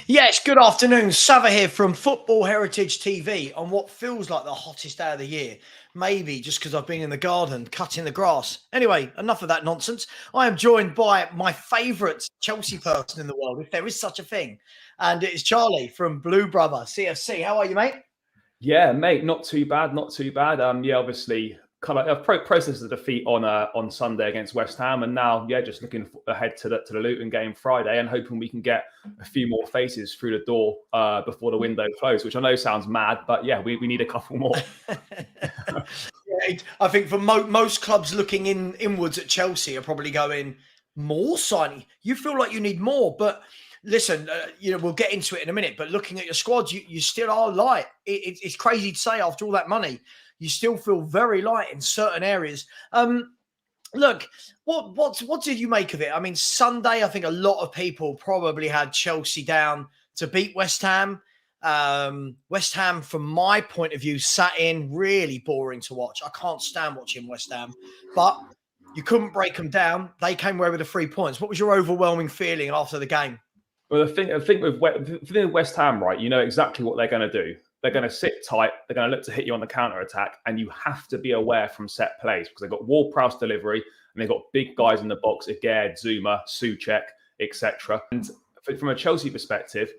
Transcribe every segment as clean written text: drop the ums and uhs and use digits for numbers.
Yes, good afternoon. Savva here from Football Heritage TV on what feels like the hottest day of the year. Maybe just because I've been in the garden cutting the grass. Anyway, enough of that nonsense. I am joined by my favourite Chelsea person in the world, if there is such a thing. And it is Charlie from Blue Brother CFC. How are you, mate? Yeah, mate, not too bad, not too bad. Yeah, obviously, kind of process the defeat on Sunday against West Ham, and now, yeah, just looking ahead to the Luton game Friday, and hoping we can get a few more faces through the door before the window closes. Which I know sounds mad, but yeah, we need a couple more. Yeah, I think for most clubs looking inwards at Chelsea are probably going more signing. You feel like you need more, but listen, we'll get into it in a minute. But looking at your squad, you still are light. It's crazy to say after all that money, you still feel very light in certain areas. Look, what did you make of it? I mean, Sunday, I think a lot of people probably had Chelsea down to beat West Ham. West Ham, from my point of view, sat in really boring to watch. I can't stand watching West Ham, but you couldn't break them down. They came away with the 3 points. What was your overwhelming feeling after the game? Well, the thing with West Ham, right? You know exactly what they're going to do. They're going to sit tight. They're going to look to hit you on the counter attack, and you have to be aware from set plays because they've got Ward-Prowse delivery and they've got big guys in the box: Agard, Zuma, Souček, etc. And from a Chelsea perspective,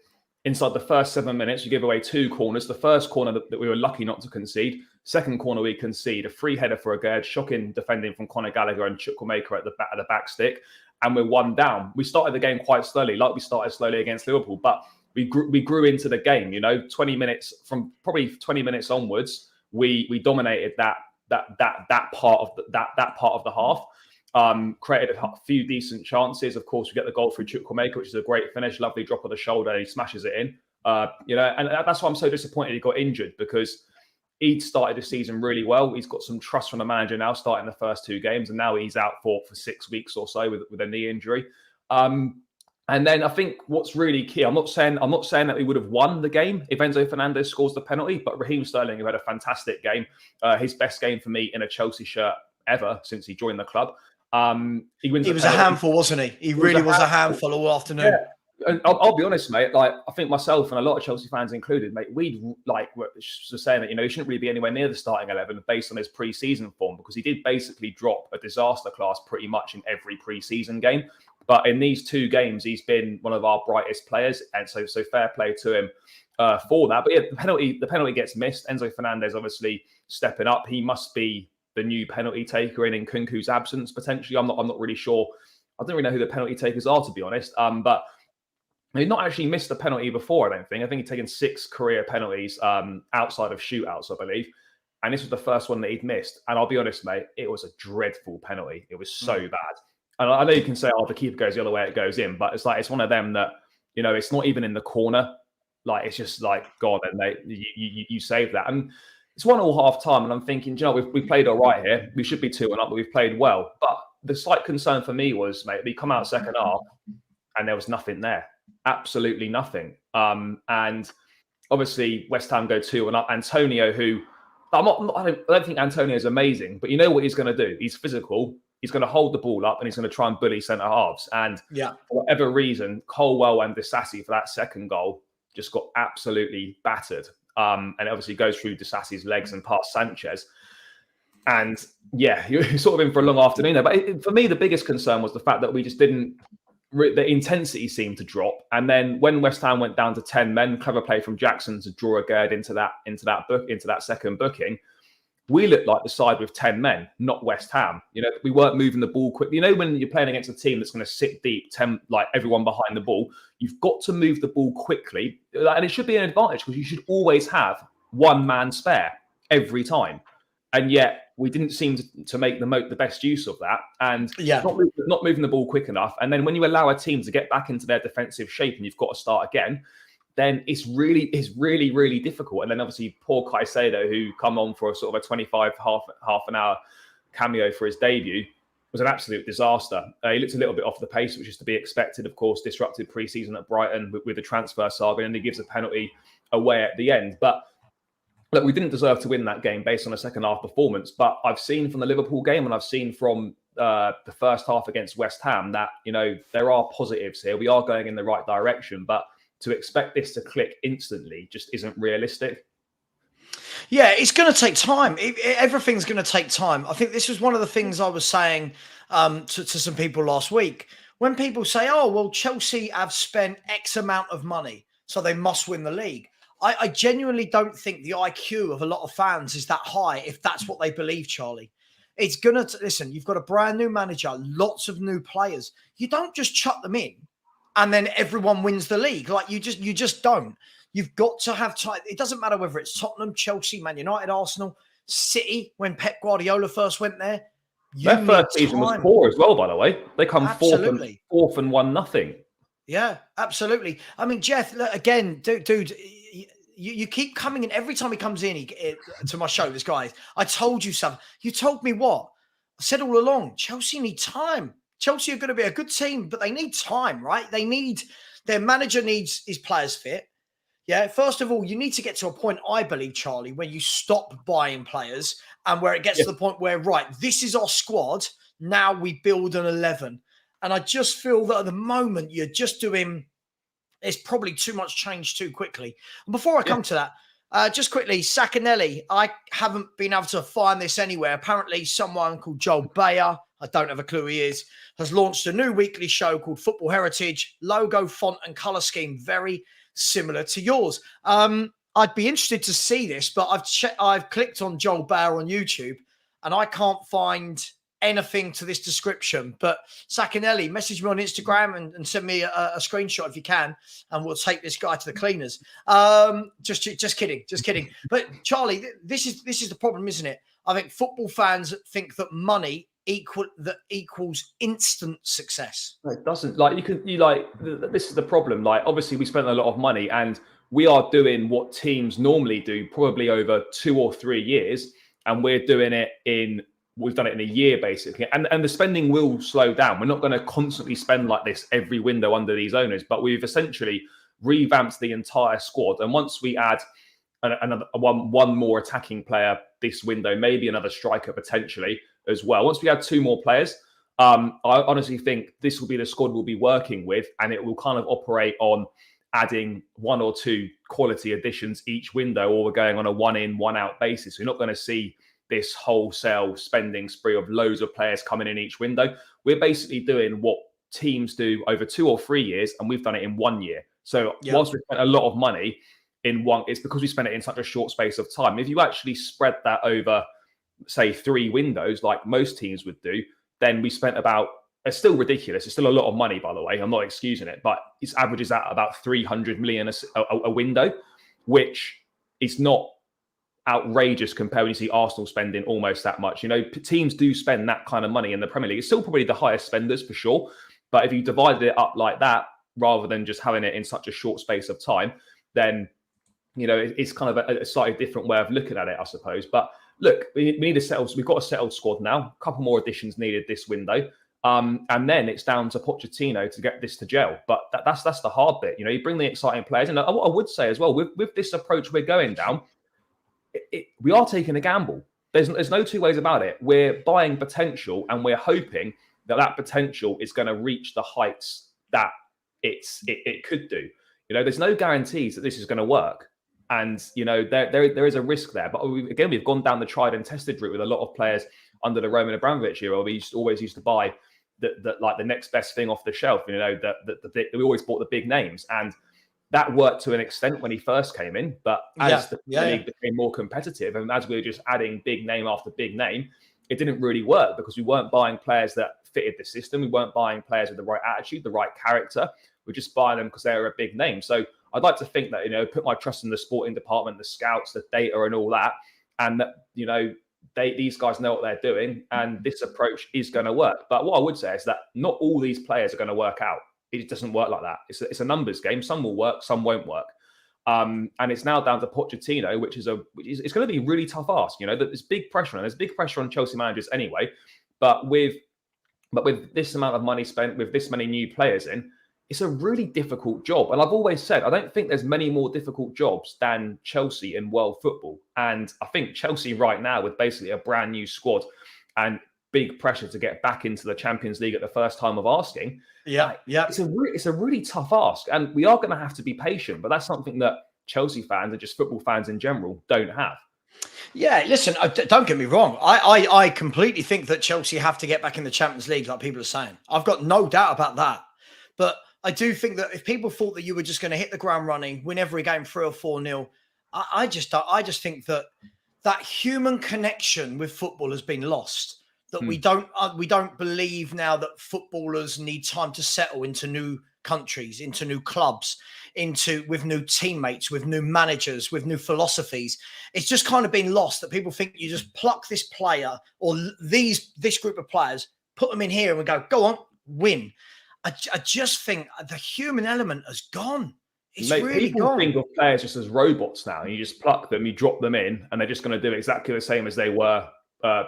inside the first 7 minutes, you give away 2 corners. The first corner that we were lucky not to concede. Second corner we concede. A free header for Agard, shocking defending from Conor Gallagher and Chukwuemeka at the back stick. And we're 1 down. We started the game quite slowly, like we started slowly against Liverpool, but we grew into the game. 20 minutes from probably 20 minutes onwards, we dominated that part of the half. Created a few decent chances. Of course, we get the goal through Chukwuemeka, which is a great finish, lovely drop of the shoulder, and he smashes it in. And that's why I'm so disappointed he got injured, because he'd started the season really well. He's got some trust from the manager now, starting the first 2 games, and now he's out for 6 weeks or so with a knee injury. And then I think what's really key, I'm not saying that we would have won the game if Enzo Fernandez scores the penalty, but Raheem Sterling, who had a fantastic game, his best game for me in a Chelsea shirt ever since he joined the club. He was a handful, wasn't he? He really was a handful all afternoon. Yeah. And I'll be honest, mate. Like, I think myself and a lot of Chelsea fans included, mate, were saying that he shouldn't really be anywhere near the starting 11 based on his pre-season form, because he did basically drop a disaster class pretty much in every pre-season game. But in these 2 games, he's been one of our brightest players, and so fair play to him for that. But yeah, the penalty gets missed. Enzo Fernandez obviously stepping up. He must be the new penalty taker in Nkunku's absence potentially. I'm not really sure. I don't really know who the penalty takers are, to be honest. But he's not actually missed a penalty before, I don't think. I think he's taken 6 career penalties outside of shootouts, I believe. And this was the first one that he'd missed. And I'll be honest, mate, it was a dreadful penalty. It was so bad. And I know you can say, the keeper goes the other way, it goes in. But it's one of them that, it's not even in the corner. Like, it's just like, God, and you save that. And it's 1-1 half time. And I'm thinking, we've played all right here. We should be 2-1 up, but we've played well. But the slight concern for me was, mate, we come out second half and there was nothing there. Absolutely nothing. And obviously West Ham go 2-1 up. Antonio, who I don't think Antonio is amazing, but you know what he's going to do? He's physical. He's going to hold the ball up and he's going to try and bully centre halves. And for whatever reason, Colwell and Disasi for that second goal just got absolutely battered. And it obviously goes through Disasi's legs and past Sanchez. And yeah, you're sort of in for a long afternoon there. But for me, the biggest concern was the fact that we just didn't. The intensity seemed to drop, and then when West Ham went down to 10 men, clever play from Jackson to draw Agard into that second booking, we looked like the side with 10 men, not West Ham. We weren't moving the ball quickly. When you're playing against a team that's going to sit deep, like everyone behind the ball, you've got to move the ball quickly, and it should be an advantage because you should always have 1 man spare every time. And yet we didn't seem to make the best use of that, and not moving the ball quick enough. And then when you allow a team to get back into their defensive shape and you've got to start again, then it's really, really difficult. And then obviously poor Caicedo, who come on for a sort of a 25 half an hour cameo for his debut, was an absolute disaster. He looked a little bit off the pace, which is to be expected, of course, disrupted pre-season at Brighton with the transfer saga, and he gives a penalty away at the end. But look, we didn't deserve to win that game based on a second half performance, but I've seen from the Liverpool game and I've seen from the first half against West Ham that, there are positives here. We are going in the right direction, but to expect this to click instantly just isn't realistic. Yeah, it's going to take time. Everything's going to take time. I think this was one of the things I was saying to some people last week. When people say, oh, well, Chelsea have spent X amount of money, so they must win the league. I genuinely don't think the IQ of a lot of fans is that high if that's what they believe, Charlie. It's going to, listen, you've got a brand new manager, lots of new players. You don't just chuck them in and then everyone wins the league. Like you just don't. You've got to have time. It doesn't matter whether it's Tottenham, Chelsea, Man United, Arsenal, City, when Pep Guardiola first went there. Their first season was poor as well, by the way. They come fourth and 1-0. Yeah, absolutely. I mean, Jeff, look, again, dude, you keep coming in. Every time he comes in to my show, this guy, I told you something. You told me what? I said all along, Chelsea need time. Chelsea are going to be a good team, but they need time, right? Their manager needs his players fit. Yeah, first of all, you need to get to a point, I believe, Charlie, where you stop buying players and where it gets to the point where, right, this is our squad. Now we build an 11. And I just feel that at the moment you're just doing, it's probably too much change too quickly. And before I come to that, just quickly, Sacanelli, I haven't been able to find this anywhere. Apparently someone called Joel Bayer, I don't have a clue who he is, has launched a new weekly show called Football Heritage. Logo, font and colour scheme, very similar to yours. I'd be interested to see this, but I've clicked on Joel Bayer on YouTube and I can't find anything to this description. But Sacanelli, message me on Instagram and send me a screenshot if you can, and we'll take this guy to the cleaners. Just kidding. But Charlie, this is the problem, isn't it? I think football fans think that money equals instant success. It doesn't. This is the problem. Like, obviously we spent a lot of money and we are doing what teams normally do probably over 2 or 3 years, and we've done it in a year basically. And the spending will slow down. We're not going to constantly spend like this every window under these owners, but we've essentially revamped the entire squad. And once we add another one more attacking player this window, maybe another striker potentially as well. Once we add 2 more players, I honestly think this will be the squad we'll be working with, and it will kind of operate on adding 1 or 2 quality additions each window, or we're going on a 1 in, 1 out basis. We're not going to see this wholesale spending spree of loads of players coming in each window. We're basically doing what teams do over 2 or 3 years, and we've done it in 1 year. So whilst we spent a lot of money in one, it's because we spent it in such a short space of time. If you actually spread that over, say, 3 windows, like most teams would do, then we spent about, it's still ridiculous. It's still a lot of money, by the way. I'm not excusing it, but it averages out about 300 million a window, which is not outrageous compared when you see Arsenal spending almost that much. You know, teams do spend that kind of money in the Premier League. It's still probably the highest spenders for sure. But if you divided it up like that, rather than just having it in such a short space of time, then, you know, it's kind of a slightly different way of looking at it, I suppose. But look, we need to settle. We've got a settled squad now. A couple more additions needed this window. And then it's down to Pochettino to get this to gel. But that's the hard bit. You know, you bring the exciting players. And what I would say as well, with this approach we're going down, we are taking a gamble. There's no 2 ways about it. We're buying potential, and we're hoping that potential is going to reach the heights that it could do. You know, there's no guarantees that this is going to work. And, you know, there is a risk there. But we've gone down the tried and tested route with a lot of players under the Roman Abramovich era. We always used to buy the next best thing off the shelf. You know, we always bought the big names. And that worked to an extent when he first came in. But as the league became more competitive, and as we were just adding big name after big name, it didn't really work because we weren't buying players that fitted the system. We weren't buying players with the right attitude, the right character. We're just buying them because they were a big name. So I'd like to think that, you know, put my trust in the sporting department, the scouts, the data and all that. And that, you know, these guys know what they're doing, and this approach is going to work. But what I would say is that not all these players are going to work out. It doesn't work like that. It's a numbers game. Some will work, some won't work. And it's now down to Pochettino, which is it's going to be a really tough ask. You know, there's big pressure, and there's big pressure on Chelsea managers anyway. But with this amount of money spent, with this many new players in, it's a really difficult job. And I've always said, I don't think there's many more difficult jobs than Chelsea in world football. And I think Chelsea right now, with basically a brand new squad and big pressure to get back into the Champions League at the first time of asking. Yeah, it's a really tough ask, and we are going to have to be patient. But that's something that Chelsea fans and just football fans in general don't have. Yeah, listen, don't get me wrong. I completely think that Chelsea have to get back in the Champions League, like people are saying. I've got no doubt about that. But I do think that if people thought that you were just going to hit the ground running, win every game 3 or 4-0, I just think that human connection with football has been lost. That we don't believe now that footballers need time to settle into new countries, into new clubs, with new teammates, with new managers, with new philosophies. It's just kind of been lost that people think you just pluck this player or this group of players, put them in here and go on, win. I just think the human element has gone. It's really people gone. think of players just as robots now. You just pluck them, you drop them in, and they're just going to do exactly the same as they were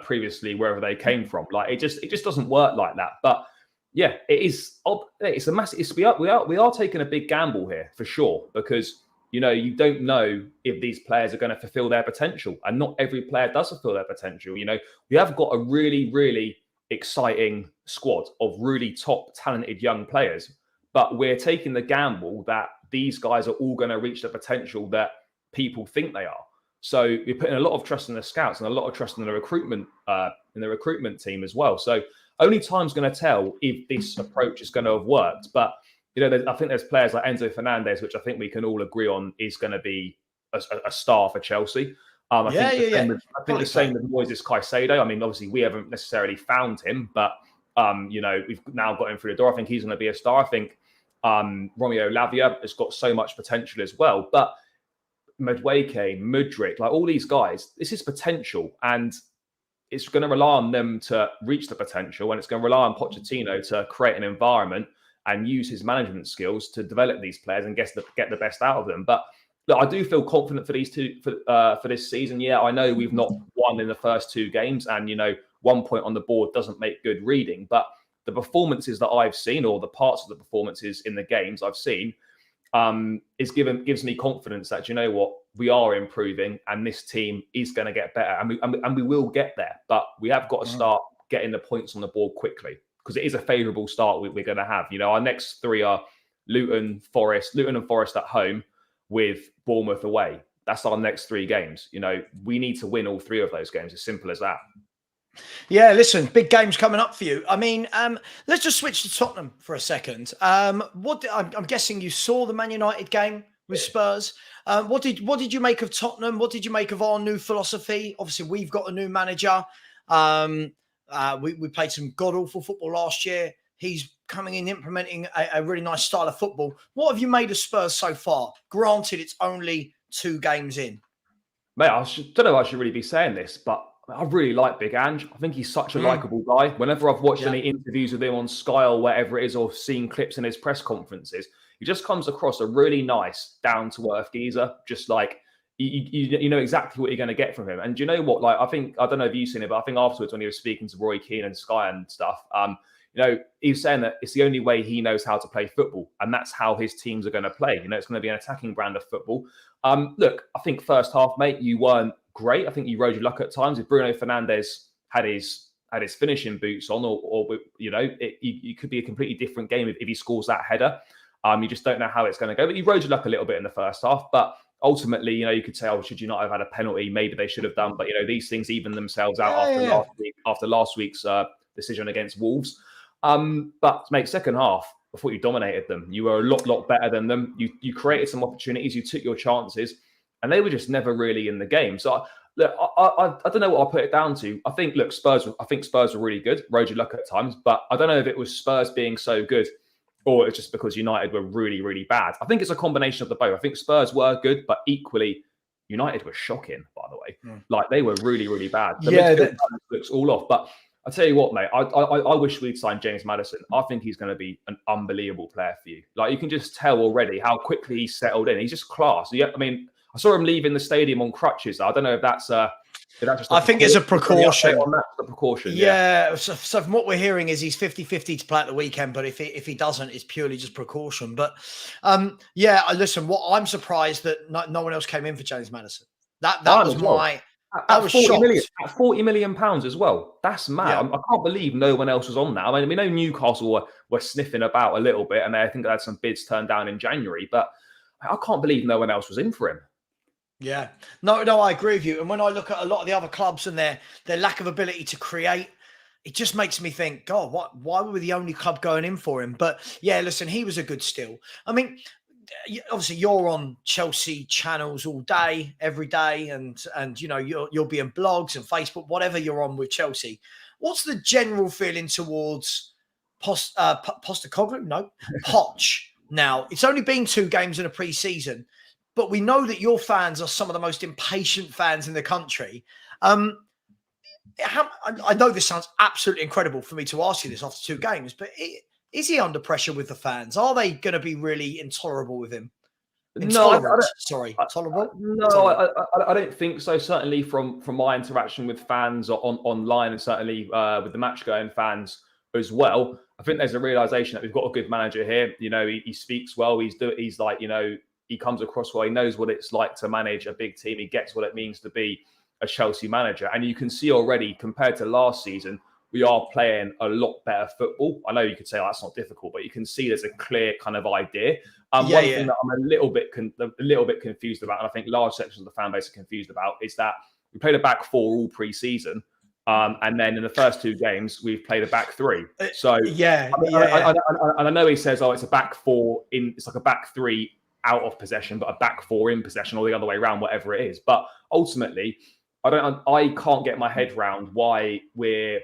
previously, wherever they came from. Like it just doesn't work like that. But yeah, it is. It's a massive. We are taking a big gamble here for sure, because you don't know if these players are going to fulfill their potential, and not every player does fulfill their potential. We have got a really, really exciting squad of really top talented young players, but we're taking the gamble that these guys are all going to reach the potential that people think they are. So you're putting a lot of trust in the scouts and a lot of trust in the recruitment team as well. So only time's going to tell if this approach is going to have worked. But I think there's players like Enzo Fernandez, which I think we can all agree on is going to be a star for Chelsea. I think the same with Moises Caicedo. I mean, obviously we haven't necessarily found him, but we've now got him through the door. I think he's going to be a star. I think Romeo Lavia has got so much potential as well. But Madueke, Mudryk, like all these guys, this is potential, and it's going to rely on them to reach the potential, and it's going to rely on Pochettino to create an environment and use his management skills to develop these players and get the best out of them. But look, I do feel confident for these two for this season. Yeah, I know we've not won in the first 2 games, and 1 point on the board doesn't make good reading, but the performances that I've seen, or the parts of the performances in the games I've seen, gives me confidence that we are improving, and this team is going to get better, and we will get there. But we have got to start getting the points on the board quickly, because it is a favourable start we're going to have. Our next 3 are Luton and Forest at home, with Bournemouth away. That's our next 3 games. We need to win all 3 of those games. As simple as that. Yeah, listen, big games coming up for you. I mean, let's just switch to Tottenham for a second. I'm guessing you saw the Man United game with Spurs. What did you make of Tottenham? What did you make of our new philosophy? Obviously, we've got a new manager. We played some god-awful football last year. He's coming in, implementing a really nice style of football. What have you made of Spurs so far? Granted, it's only 2 games in. Mate, don't know if I should really be saying this, but I really like Big Ange. I think he's such a likeable guy. Whenever I've watched any interviews with him on Sky or wherever it is, or seen clips in his press conferences, he just comes across a really nice, down-to-earth geezer. Just like, you know exactly what you're going to get from him. And do you know what? Like, I don't know if you've seen it, but I think afterwards when he was speaking to Roy Keane and Sky and stuff, he was saying that it's the only way he knows how to play football, and that's how his teams are going to play. It's going to be an attacking brand of football. Look, I think first half, mate, you weren't great. I think you rode your luck at times. If Bruno Fernandes had his finishing boots on, it could be a completely different game if he scores that header. You just don't know how it's going to go. But you rode your luck a little bit in the first half. But ultimately, you could say, should you not have had a penalty? Maybe they should have done. But these things even themselves out after last week's decision against Wolves. But mate, second half, I thought you dominated them. You were a lot better than them. You created some opportunities. You took your chances, and they were just never really in the game. So look, I don't know what I'll put it down to. I think Spurs were really good. Rode your luck at times, but I don't know if it was Spurs being so good, or it's just because United were really, really bad. I think it's a combination of the both. I think Spurs were good, but equally, United were shocking, by the way. Like, they were really, really bad. The midfield looks all off. But I tell you what, mate, I wish we'd signed James Maddison. I think he's going to be an unbelievable player for you. Like, you can just tell already how quickly he's settled in. He's just class. Yeah, I mean, I saw him leaving the stadium on crutches. I don't know if that's just. I think it's a precaution. On that, a precaution. Yeah. So from what we're hearing is he's 50-50 to play at the weekend, but if he doesn't, it's purely just precaution. But listen, what I'm surprised that no one else came in for James Maddison. That was my I was shocked. At 40 million pounds as well. That's mad. Yeah. I can't believe no one else was on that. I mean, we know Newcastle were sniffing about a little bit, and I think they had some bids turned down in January, but I can't believe no one else was in for him. Yeah. No, I agree with you. And when I look at a lot of the other clubs and their lack of ability to create, it just makes me think, God, why were we the only club going in for him? But yeah, listen, he was a good steal. I mean, obviously you're on Chelsea channels all day, every day, and you'll be in blogs and Facebook, whatever you're on with Chelsea. What's the general feeling towards Postecoglou? No, Poch. Now, it's only been 2 games in a pre-season, but we know that your fans are some of the most impatient fans in the country. I know this sounds absolutely incredible for me to ask you this after 2 games, but is he under pressure with the fans? Are they going to be really intolerable with him? Intolerant. Tolerable? No, I don't think so. Certainly from my interaction with fans online, and certainly with the match-going fans as well, I think there's a realization that we've got a good manager here. He speaks well. He's like, he comes across well. He knows what it's like to manage a big team. He gets what it means to be a Chelsea manager. And you can see already, compared to last season, we are playing a lot better football. I know you could say, that's not difficult, but you can see there's a clear kind of idea. One thing that I'm a little bit confused about, and I think large sections of the fan base are confused about, is that we played a back 4 all pre-season. And then in the first 2 games, we've played a back 3. So I know he says, it's a back 4 it's like a back 3 out of possession, but a back 4 in possession, or the other way around, whatever it is. But ultimately, I can't get my head round why with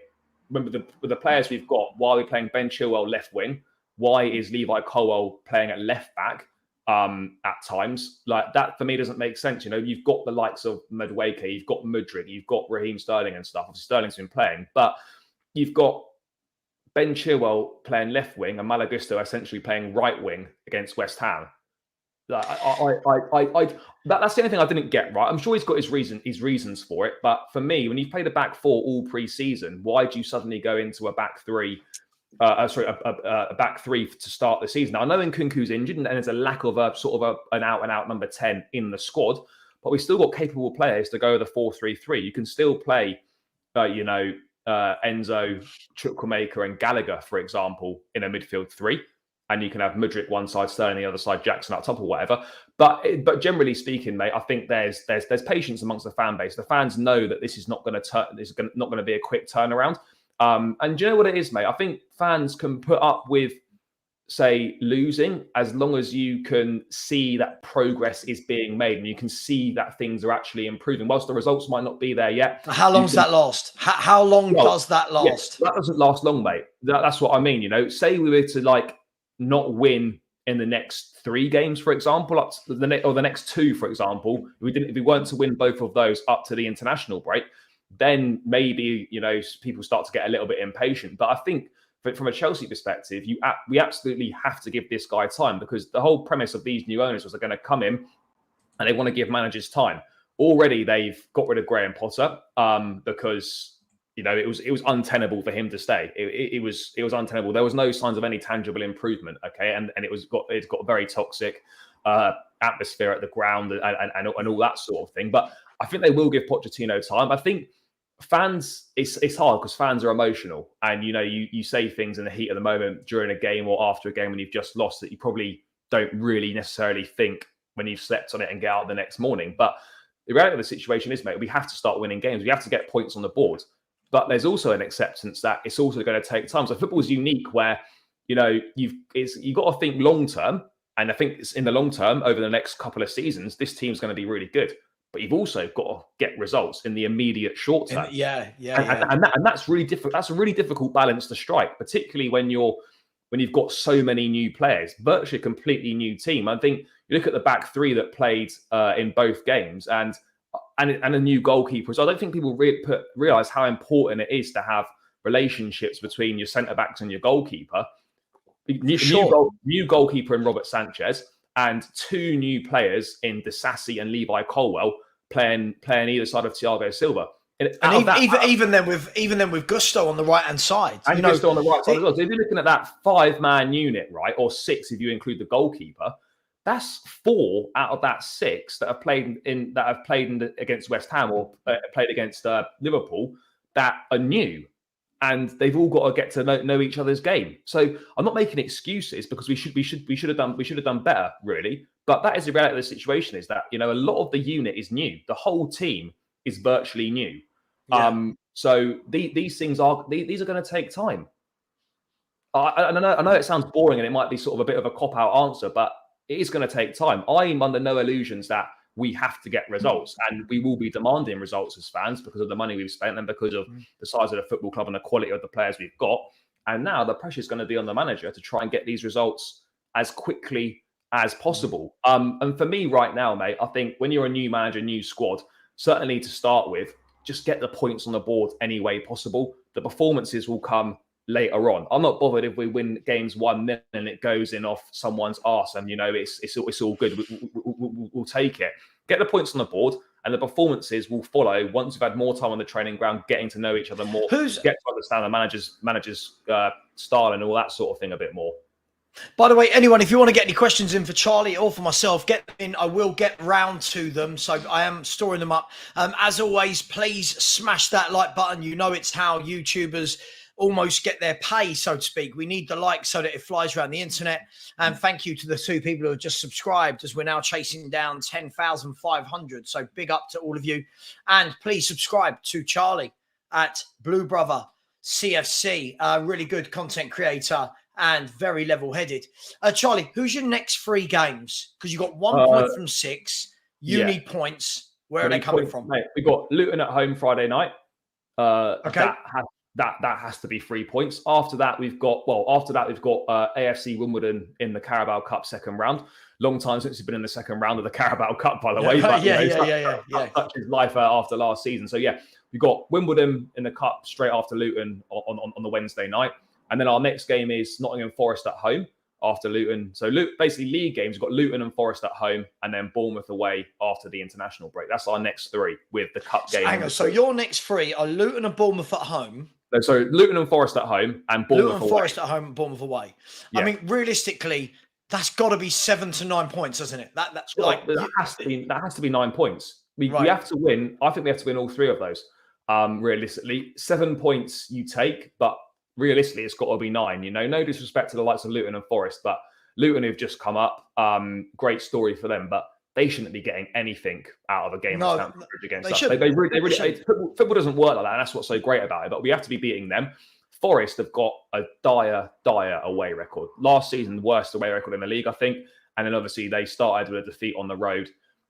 the players we've got, why are we playing Ben Chilwell left wing? Why is Levi Colwill playing at left back at times? Like, that for me doesn't make sense. You've got the likes of Madueke, you've got Mudryk, you've got Raheem Sterling and stuff. Obviously, Sterling's been playing, but you've got Ben Chilwell playing left wing and Malagusto essentially playing right wing against West Ham. That's the only thing I didn't get right. I'm sure he's got his reasons for it, but for me, when you played a back 4 all pre-season, why do you suddenly go into a back 3? A back 3 to start the season. Now, I know Nkunku's injured, and there's a lack of an out-and-out number 10 in the squad, but we've still got capable players to go the 4-3-3. You can still play, Enzo, Chukwuemeka, and Gallagher, for example, in a midfield 3. And you can have Mudryk one side, Sterling the other side, Jackson up top or whatever. But generally speaking, mate, I think there's patience amongst the fan base. The fans know that this is not going to be a quick turnaround. And do you know what it is, mate? I think fans can put up with, say, losing, as long as you can see that progress is being made and you can see that things are actually improving. Whilst the results might not be there yet. How long does that last? How long does that last? Yeah, that doesn't last long, mate. That's what I mean. Say we were to not win in the next 3 games, for example, or the next 2, for example. If we weren't to win both of those up to the international break, then maybe people start to get a little bit impatient. But I think from a Chelsea perspective, we absolutely have to give this guy time, because the whole premise of these new owners was they're going to come in and they want to give managers time. Already they've got rid of Graham Potter because it was untenable for him to stay. It was untenable. There was no signs of any tangible improvement. Okay, and it's got a very toxic atmosphere at the ground and all that sort of thing. But I think they will give Pochettino time. I think fans, it's hard because fans are emotional, and you say things in the heat of the moment during a game or after a game when you've just lost that you probably don't really necessarily think when you've slept on it and get out the next morning. But the reality of the situation is, mate, we have to start winning games. We have to get points on the board. But there's also an acceptance that it's also going to take time. So football is unique, where you've got to think long term, and I think it's in the long term over the next couple of seasons, this team's going to be really good. But you've also got to get results in the immediate short term. And that's really difficult. That's a really difficult balance to strike, particularly when you've got so many new players, virtually a completely new team. I think you look at the back 3 that played in both games, and a new goalkeeper. So I don't think people realize how important it is to have relationships between your centre backs and your goalkeeper. New goalkeeper in Robert Sanchez, and 2 new players in Disasi and Levi Colwill playing either side of Thiago Silva. Even then with Gusto on the right hand side, and Gusto on the right side as well. So if you're looking at that 5-man unit, right, or 6 if you include the goalkeeper, That's 4 out of that 6 that have played against West Ham or played against Liverpool that are new, and they've all got to get to know each other's game. So I'm not making excuses, because we should have done better, really. But that is the reality of the situation, is that, a lot of the unit is new. The whole team is virtually new. Yeah. So these things are going to take time. I know it sounds boring and it might be sort of a bit of a cop-out answer, but it is going to take time. I'm under no illusions that we have to get results, and we will be demanding results as fans because of the money we've spent and because of the size of the football club and the quality of the players we've got. And now the pressure is going to be on the manager to try and get these results as quickly as possible. And for me right now, mate, I think when you're a new manager, new squad, certainly to start with, just get the points on the board any way possible. The performances will come later on. I'm not bothered if we win games 1-0 and it goes in off someone's arse, and it's all good. We'll take it. Get the points on the board, and the performances will follow once we've had more time on the training ground, getting to know each other more, get to understand the manager's style and all that sort of thing a bit more. By the way, anyone, if you want to get any questions in for Charlie or for myself, get them in. I will get round to them. So I am storing them up. As always, please smash that like button. It's how YouTubers almost get their pay, so to speak. We need the like so that it flies around the internet. And thank you to the 2 people who have just subscribed, as we're now chasing down 10,500. So big up to all of you. And please subscribe to Charlie at Blue Brother CFC, a really good content creator and very level-headed. Charlie, who's your next 3 games? Because you got 1 point from 6. You need points. Where are they coming from? Mate, we got Luton at home Friday night. Okay. That has to be 3 points. After that, we've got AFC Wimbledon in the Carabao Cup second round. Long time since we've been in the second round of the Carabao Cup, by the way. But, such is life after last season. So yeah, we've got Wimbledon in the Cup straight after Luton on the Wednesday night. And then our next game is Nottingham Forest at home after Luton. So basically league games, we've got Luton and Forest at home, and then Bournemouth away after the international break. That's our next 3 with the cup game. Hang on, so your next 3 are Luton and Bournemouth at home. No, so Luton and Forest at home and Bournemouth Luton and away. Forest at home and Bournemouth away. Yeah. I mean, realistically, that's got to be 7 to 9 points, doesn't it? That's that has to be 9 points. We have to win. I think we have to win all 3 of those. Realistically, 7 points you take, but realistically, it's got to be 9. No disrespect to the likes of Luton and Forest, but Luton have just come up. Great story for them, but they shouldn't be getting anything out of a game at Stamford Bridge against us. They really football doesn't work like that, and that's what's so great about it. But we have to be beating them. Forest have got a dire away record. Last season, worst away record in the league, I think. And then obviously they started with a defeat on the road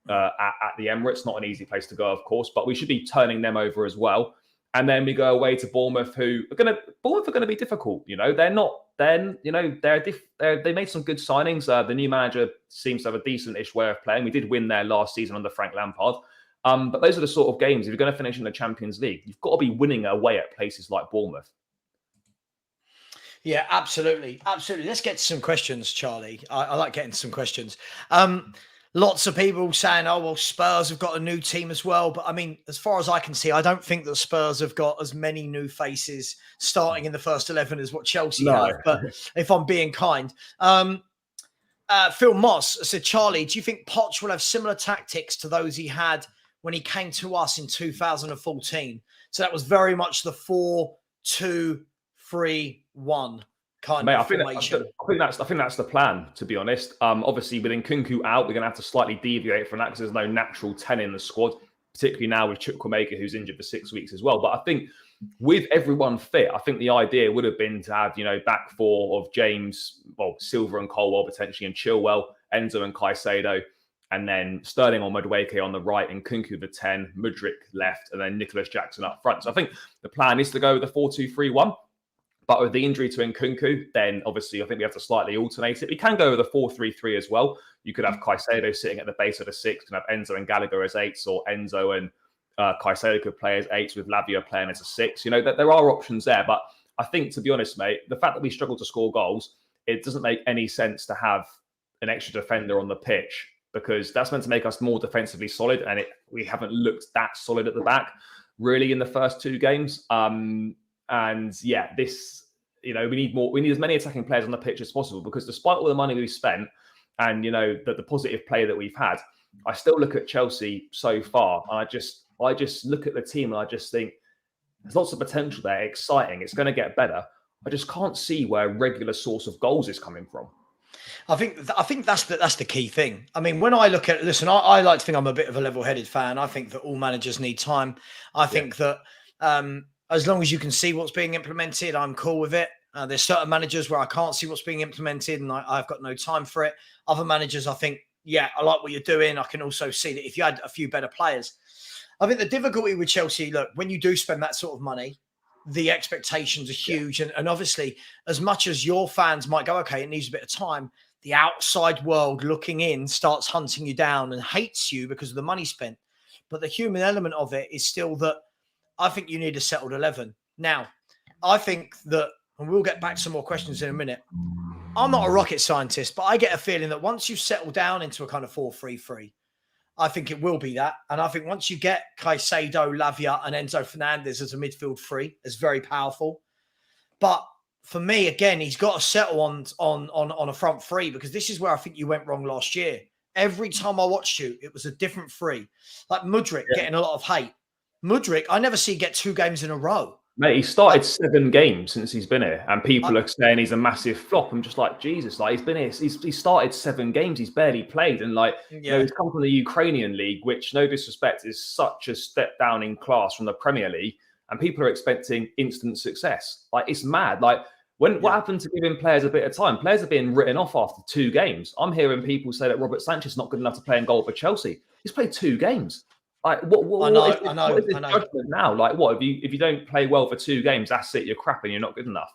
at the Emirates. Not an easy place to go, of course, but we should be turning them over as well. And then we go away to Bournemouth, Bournemouth are going to be difficult. They're not. Then they made some good signings. The new manager seems to have a decent-ish way of playing. We did win there last season under Frank Lampard. But those are the sort of games, if you're going to finish in the Champions League, you've got to be winning away at places like Bournemouth. Yeah, absolutely. Let's get to some questions, Charlie. I like getting some questions. Lots of people saying, oh, well, Spurs have got a new team as well. But I mean, as far as I can see, I don't think that Spurs have got as many new faces starting in the first 11 as what Chelsea have. But if I'm being kind. Phil Moss said, Charlie, do you think Poch will have similar tactics to those he had when he came to us in 2014? So that was very much the 4-2-3-1. Mate, I think that's the plan, to be honest. Obviously, with Nkunku out, we're going to have to slightly deviate from that because there's no natural 10 in the squad, particularly now with Chukwuemeka, who's injured for 6 weeks as well. But I think with everyone fit, I think the idea would have been to have, back 4 of James, Silva and Colwell potentially, and Chilwell, Enzo and Caicedo, and then Sterling or Madueke on the right, and Nkunku the 10, Mudryk left, and then Nicholas Jackson up front. So I think the plan is to go with the 4-2-3-1. But with the injury to Nkunku, then obviously I think we have to slightly alternate it. We can go with a 4-3-3 as well. You could have Caicedo sitting at the base of the 6, you can have Enzo and Gallagher as 8s, or Enzo and Caicedo could play as 8s with Lavia playing as a 6. There are options there. But I think, to be honest, mate, the fact that we struggle to score goals, it doesn't make any sense to have an extra defender on the pitch, because that's meant to make us more defensively solid. And we haven't looked that solid at the back, really, in the first 2 games. And yeah, we need as many attacking players on the pitch as possible, because despite all the money we've spent, and the positive play that we've had, I still look at Chelsea so far, and I just look at the team and I just think there's lots of potential there, exciting. It's going to get better. I just can't see where a regular source of goals is coming from. I think that's the key thing. I mean, when I look at, listen, I like to think I'm a bit of a level-headed fan. I think that all managers need time. I think that as long as you can see what's being implemented, I'm cool with it. There's certain managers where I can't see what's being implemented and I've got no time for it. Other managers, I think, yeah, I like what you're doing. I can also see that if you had a few better players. I think the difficulty with Chelsea, look, when you do spend that sort of money, the expectations are huge. Yeah. And obviously, as much as your fans might go, okay, it needs a bit of time, the outside world looking in starts hunting you down and hates you because of the money spent. But the human element of it is still that I think you need a settled 11. Now, I think that, and we'll get back to some more questions in a minute, I'm not a rocket scientist, but I get a feeling that once you settle down into a kind of 4-3-3, I think it will be that. And I think once you get Caicedo, Lavia and Enzo Fernandez as a midfield three, it's very powerful. But for me, again, he's got to settle on a front three, because this is where I think you went wrong last year. Every time I watched you, it was a different three. Like Mudryk getting a lot of hate. Mudryk, I never see get 2 games in a row. Mate, he started 7 games since he's been here, and people are saying he's a massive flop. I'm just like, Jesus, like he's been here, he started 7 games, he's barely played, and he's come from the Ukrainian league, which, no disrespect, is such a step down in class from the Premier League, and people are expecting instant success. Like, it's mad. Like, what happened to giving players a bit of time? Players are being written off after 2 games. I'm hearing people say that Robert Sanchez is not good enough to play in goal for Chelsea. He's played 2 games. Like, what is this judgment now? Like, what, if you don't play well for 2 games, that's it, you're crap and you're not good enough.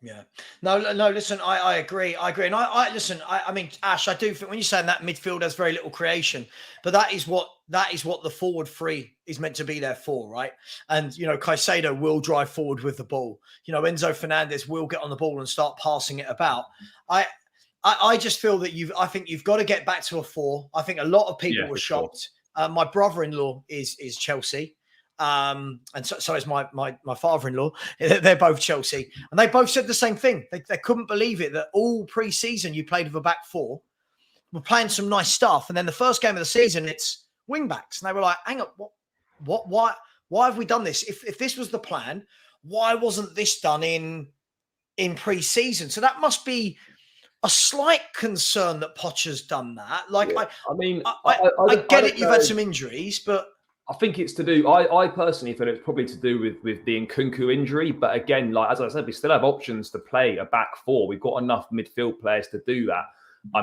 Yeah. No, listen, I agree. And I mean, Ash, I do think when you're saying that midfield has very little creation, but that is what the forward three is meant to be there for, right? And, Caicedo will drive forward with the ball. Enzo Fernandez will get on the ball and start passing it about. I just feel that I think you've got to get back to a 4. I think a lot of people were shocked. Sure. My brother-in-law is Chelsea. And so is my father-in-law. They're both Chelsea. And they both said the same thing. They couldn't believe it, that all pre-season you played with a back 4. We're playing some nice stuff. And then the first game of the season, it's wing-backs. And they were like, hang on, why have we done this? If this was the plan, why wasn't this done in pre-season? So that must be a slight concern that Potter's done that. I get it. You've had some injuries, but I think it's to do. I personally feel it's probably to do with the Nkunku injury. But again, like as I said, we still have options to play a back 4. We've got enough midfield players to do that.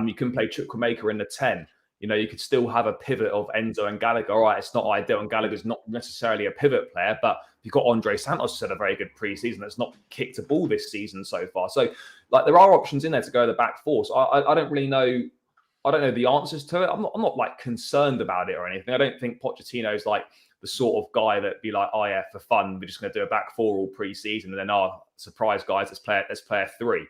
You can play Chukwuemeka in the 10. You could still have a pivot of Enzo and Gallagher. All right, it's not ideal, and Gallagher's not necessarily a pivot player, but you've got Andre Santos, who's had a very good preseason. That's not kicked a ball this season so far. So, there are options in there to go to the back 4. So I don't really know. I don't know the answers to it. I'm not like concerned about it or anything. I don't think Pochettino's like the sort of guy that'd be like, oh yeah, for fun, we're just going to do a back 4 all pre-season, and then surprise guys, let's play a 3.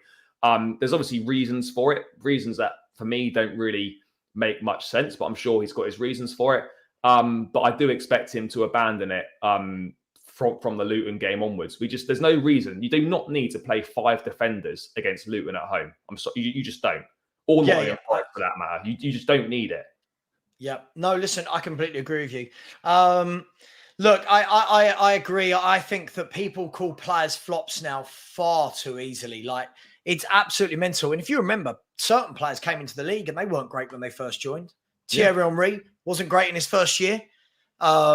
There's obviously reasons for it, reasons that for me don't really make much sense, but I'm sure he's got his reasons for it. But I do expect him to abandon it from the Luton game onwards. There's no reason. You do not need to play 5 defenders against Luton at home. I'm sorry, you just don't. Or not for that matter. You just don't need it. Yeah. No, listen, I completely agree with you. Look, I agree. I think that people call players flops now far too easily. Like, it's absolutely mental. And if you remember, certain players came into the league and they weren't great when they first joined. Thierry Henry wasn't great in his first year. I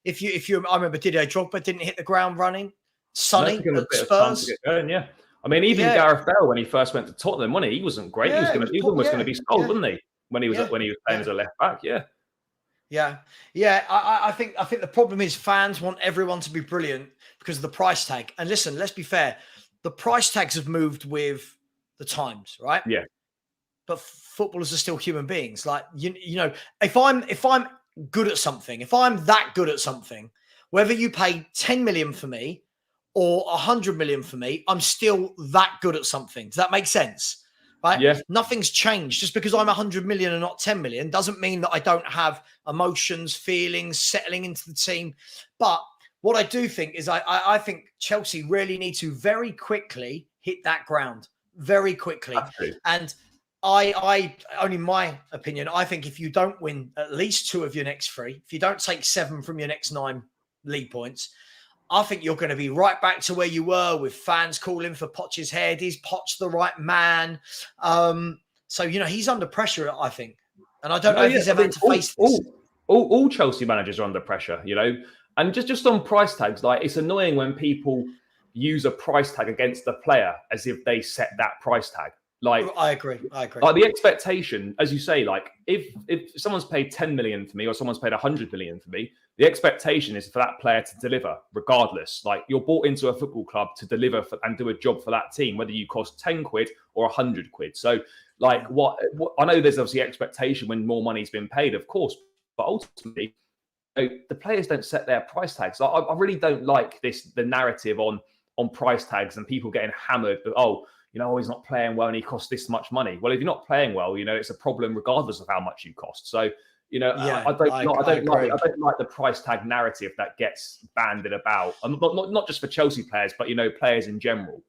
remember Didier Drogba didn't hit the ground running. Sonny at Spurs. I mean, even Gareth Bale, when he first went to Tottenham, he wasn't great. He was almost going to be sold, wasn't he? When he was playing as a left back. I think the problem is fans want everyone to be brilliant because of the price tag. And listen, let's be fair, the price tags have moved with the times, right? Yeah. But footballers are still human beings. Like if I'm good at something, if I'm that good at something, whether you pay 10 million for me or 100 million for me, I'm still that good at something. Does that make sense? Right? Yeah. Nothing's changed. Just because I'm 100 million and not 10 million doesn't mean that I don't have emotions, feelings, settling into the team. But what I do think is I think Chelsea really need to very quickly hit that ground. Very quickly. And I only my opinion. I think if you don't win at least 2 of your next 3, if you don't take 7 from your next 9 league points, I think you're going to be right back to where you were with fans calling for Poch's head. Is Poch the right man? So he's under pressure, I think, and I don't know if he's ever had to face this. All Chelsea managers are under pressure, and just on price tags. Like, it's annoying when people use a price tag against the player as if they set that price tag. Like, I agree. Like, the expectation, as you say, like, if someone's paid 10 million for me or someone's paid 100 million for me, the expectation is for that player to deliver regardless. Like, you're bought into a football club to deliver and do a job for that team, whether you cost 10 quid or 100 quid. So, like, what I know there's obviously expectation when more money's been paid, of course, but ultimately, the players don't set their price tags. I really don't like the narrative on price tags and people getting hammered that, he's not playing well and he costs this much money. Well, if you're not playing well, it's a problem regardless of how much you cost. So, I don't like the price tag narrative that gets banded about, and not just for Chelsea players, but players in general.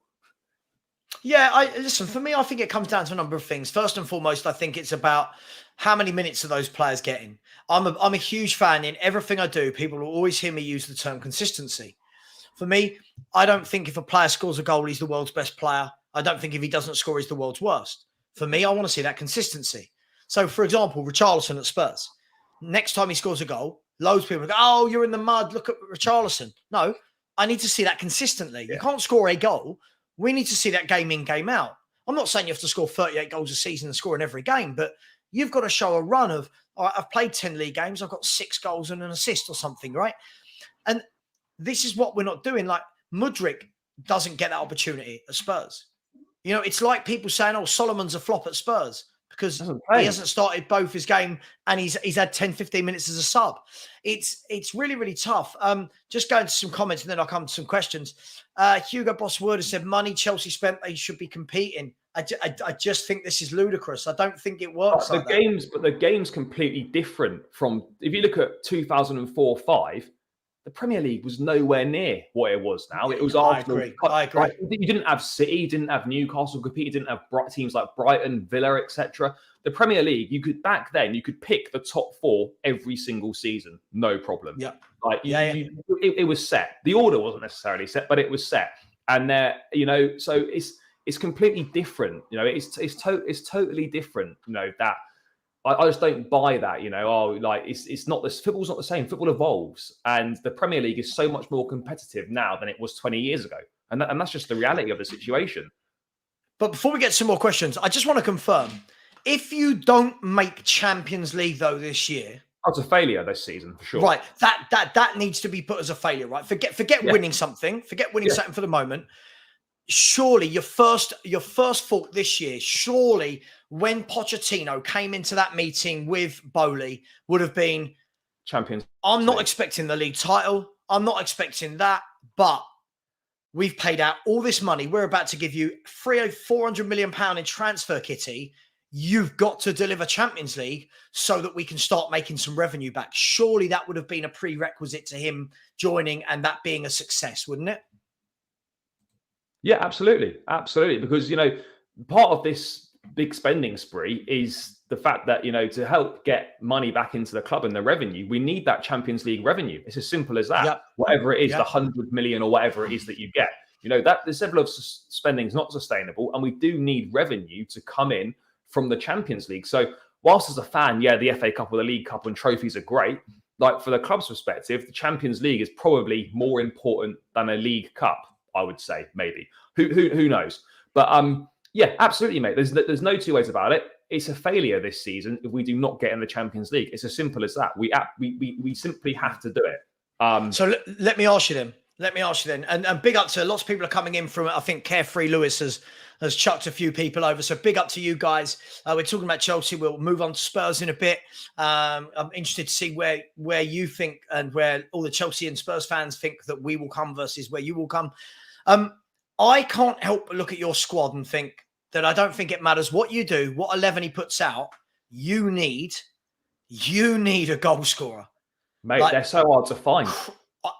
Yeah, listen, for me, I think it comes down to a number of things. First and foremost, I think it's about how many minutes are those players getting. I'm a huge fan. In everything I do, people will always hear me use the term consistency. For me, I don't think if a player scores a goal, he's the world's best player. I don't think if he doesn't score, he's the world's worst. For me, I want to see that consistency. So, for example, Richarlison at Spurs. Next time he scores a goal, loads of people go, "Oh, you're in the mud. Look at Richarlison." No, I need to see that consistently. Yeah. You can't score a goal. We need to see that game in, game out. I'm not saying you have to score 38 goals a season and score in every game, but you've got to show a run of, all right, I've played 10 league games, I've got 6 goals and an assist or something, right? And this is what we're not doing. Like, Mudryk doesn't get that opportunity at Spurs. It's like people saying, "Oh, Solomon's a flop at Spurs," because he hasn't started both his game and he's had 10, 15 minutes as a sub. It's really, really tough. Just going to some comments and then I'll come to some questions. Hugo Bosswood has said, "Money Chelsea spent, they should be competing." I just think this is ludicrous. I don't think it works. But the game's completely different from, if you look at 2004-05, the Premier League was nowhere near what it was now. It was Arsenal. I agree. You didn't have City, you didn't have Newcastle compete, you didn't have teams like Brighton, Villa, etc. The Premier League, you could pick the top 4 every single season, no problem. Yeah, it was set. The order wasn't necessarily set, but it was set. And so it's completely different. It's totally different. That. I just don't buy that, it's not this. Football's not the same. Football evolves, and the Premier League is so much more competitive now than it was 20 years ago, and that's just the reality of the situation. But before we get some more questions, I just want to confirm: if you don't make Champions League though this year, that's a failure this season for sure. Right, that needs to be put as a failure. Right, forget winning something. Forget winning something for the moment. Surely your first fault this year, surely when Pochettino came into that meeting with Bowley, would have been Champions. I'm not expecting the league title. I'm not expecting that, but we've paid out all this money. We're about to give you £400 million in transfer kitty. You've got to deliver Champions League so that we can start making some revenue back. Surely that would have been a prerequisite to him joining and that being a success, wouldn't it? Yeah, absolutely. Because, part of this big spending spree is the fact that, to help get money back into the club and the revenue, we need that Champions League revenue. It's as simple as that. Yep. Whatever it is, the 100 million or whatever it is that you get, that this level of spending is not sustainable. And we do need revenue to come in from the Champions League. So whilst as a fan, the FA Cup or the League Cup and trophies are great, like for the club's perspective, the Champions League is probably more important than a League Cup. I would say, maybe. Who knows? But absolutely, mate. There's no 2 ways about it. It's a failure this season if we do not get in the Champions League. It's as simple as that. We simply have to do it. So let me ask you then. And big up to lots of people are coming in from. I think Carefree Lewis has chucked a few people over. So big up to you guys. We're talking about Chelsea. We'll move on to Spurs in a bit. I'm interested to see where you think and where all the Chelsea and Spurs fans think that we will come versus where you will come. I can't help but look at your squad and think that I don't think it matters what you do, what 11 he puts out. You need a goal scorer. Mate, they're so hard to find.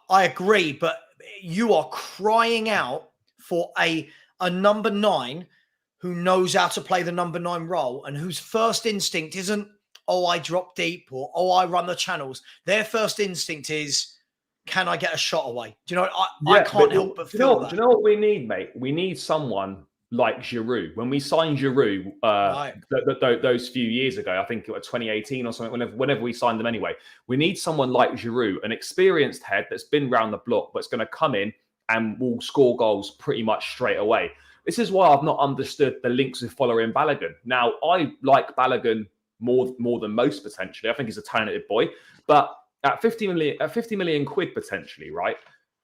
I agree, but you are crying out for a number 9 who knows how to play the number 9 role and whose first instinct isn't, oh, I drop deep or, oh, I run the channels. Their first instinct is, can I get a shot away? Do you know, I can't help but feel that. Do you know what we need, mate? We need someone like Giroud. When we signed Giroud those few years ago, I think it was 2018 or something, whenever we signed them anyway, we need someone like Giroud, an experienced head that's been round the block, but it's going to come in and will score goals pretty much straight away. This is why I've not understood the links with following Balogun. Now, I like Balogun more than most, potentially. I think he's a talented boy. But at 50 million quid potentially, right?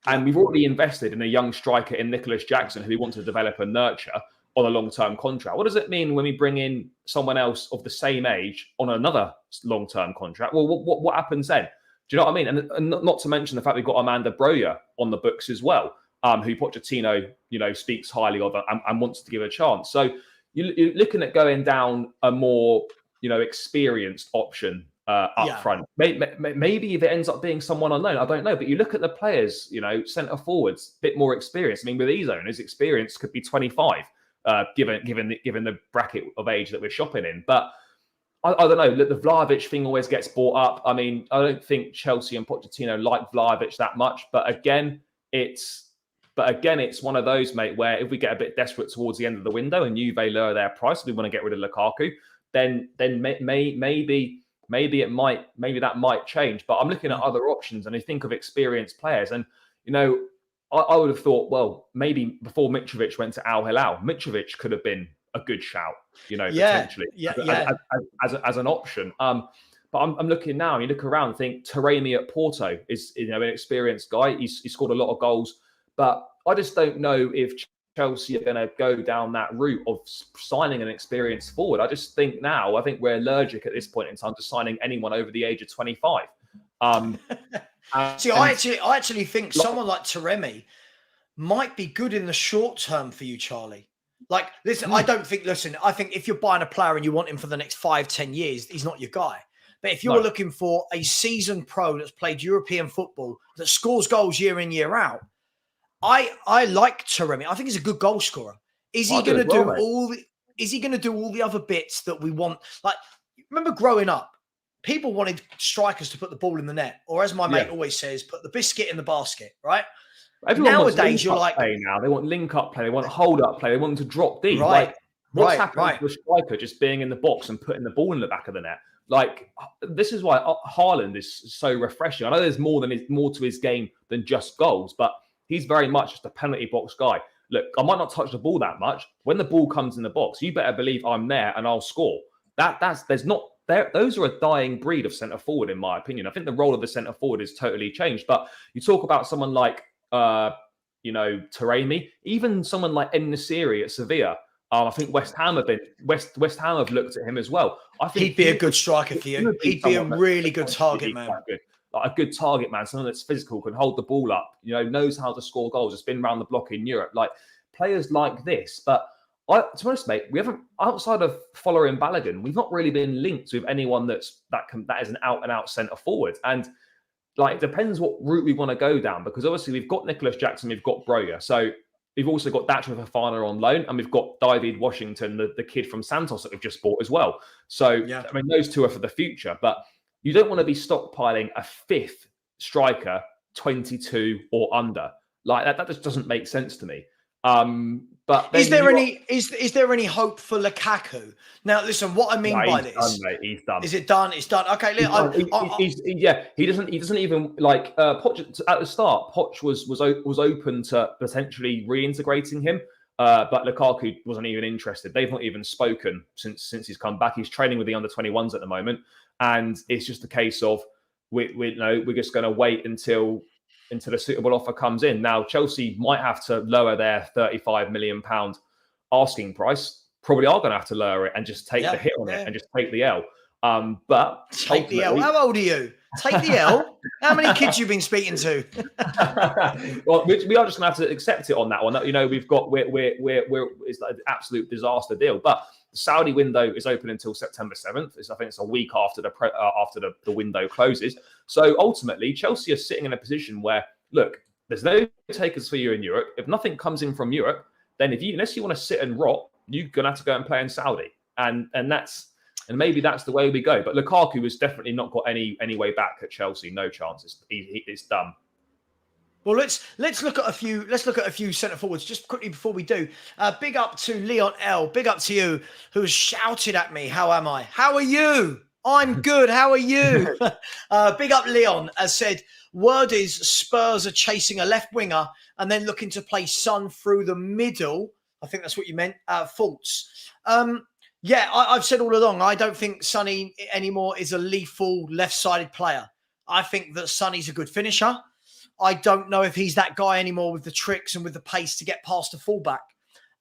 And we've already invested in a young striker in Nicholas Jackson, who we want to develop and nurture on a long-term contract. What does it mean when we bring in someone else of the same age on another long-term contract? Well, what happens then? Do you know what I mean? And not to mention the fact we've got Amanda Broja on the books as well, who Pochettino, speaks highly of and wants to give a chance. So you're looking at going down a more, experienced option up front. Maybe if it ends up being someone unknown, I don't know. But you look at the players, centre forwards, a bit more experience. I mean, with Ezo, his experience could be 25, given the bracket of age that we're shopping in. But I don't know. The Vlahovic thing always gets brought up. I mean, I don't think Chelsea and Pochettino like Vlahovic that much. But again, it's one of those, mate, where if we get a bit desperate towards the end of the window and Juve lower their price, we want to get rid of Lukaku, then maybe that might change. But I'm looking at other options, and I think of experienced players. And, I would have thought, well, maybe before Mitrovic went to Al Hilal, Mitrovic could have been a good shout, potentially as an option. But I'm looking now, you look around and think Taremi at Porto is, an experienced guy. He's scored a lot of goals, but I just don't know if Chelsea are going to go down that route of signing an experienced forward. I think we're allergic at this point in time to signing anyone over the age of 25. See, I actually think someone like Taremi might be good in the short term for you, Charlie. Like, listen, I think if you're buying a player and you want him for the next 5-10 years, he's not your guy. But if you're looking for a seasoned pro that's played European football, that scores goals year in, year out, I like Taremi. I think he's a good goal scorer. Is he going to do all the other bits that we want? Like, remember growing up, people wanted strikers to put the ball in the net, or as my mate always says, put the biscuit in the basket, right? Nowadays, you're like, now they want link-up play, they want hold-up play, they want them to drop deep. Right. Like, what's happening to a striker just being in the box and putting the ball in the back of the net? Like, this is why Haaland is so refreshing. I know there's more to his game than just goals, but he's very much just a penalty box guy. Look, I might not touch the ball that much. When the ball comes in the box, you better believe I'm there and I'll score. Those are a dying breed of centre forward, in my opinion. I think the role of the centre forward has totally changed. But you talk about someone like, Taremi, even someone like En-Nesyri at Sevilla. I think West Ham have looked at him as well. I think he'd be a good striker for you. He'd be a really good target man. Like a good target man, someone that's physical, can hold the ball up, knows how to score goals, has been around the block in Europe. Like players like this. But to be honest, mate, we haven't, outside of following Balogun, we've not really been linked with anyone that is an out and out centre forward. And like, it depends what route we want to go down, because obviously we've got Nicholas Jackson, we've got Broja. So we've also got Dacho Fofana on loan, and we've got David Washington, the kid from Santos that we've just bought as well. So, I mean, those two are for the future, but you don't want to be stockpiling a fifth striker, 22 or under. Like that just doesn't make sense to me. But is there any hope for Lukaku? Now, listen, what I mean by this, done, mate. He's done. Is it done? It's done. Okay, he doesn't even like Poch at the start. Poch was open to potentially reintegrating him, but Lukaku wasn't even interested. They've not even spoken since he's come back. He's training with the under-21s at the moment, and it's just a case of we're just going to wait until the suitable offer comes in. Now, Chelsea might have to lower their £35 million asking price. Probably are going to have to lower it and just take the hit on it and just take the L. But take the L. How old are you? Take the L. How many kids you've been speaking to? Well, we are just going to have to accept it on that one. It's like an absolute disaster deal. But the Saudi window is open until September 7th. I think it's a week after the window closes. So ultimately, Chelsea are sitting in a position where, look, there's no takers for you in Europe. If nothing comes in from Europe, then unless you want to sit and rot, you're gonna have to go and play in Saudi, and maybe that's the way we go. But Lukaku has definitely not got any way back at Chelsea. No chance. It's done. Well, let's look at a few centre forwards just quickly before we do. Big up to Leon L. Big up to you, who has shouted at me. How am I? How are you? I'm good. How are you? Big up Leon has said, word is Spurs are chasing a left winger and then looking to play Son through the middle. I think that's what you meant. Faults. Yeah, I've said all along, I don't think Sonny anymore is a lethal left-sided player. I think that Sonny's a good finisher. I don't know if he's that guy anymore with the tricks and with the pace to get past the fullback.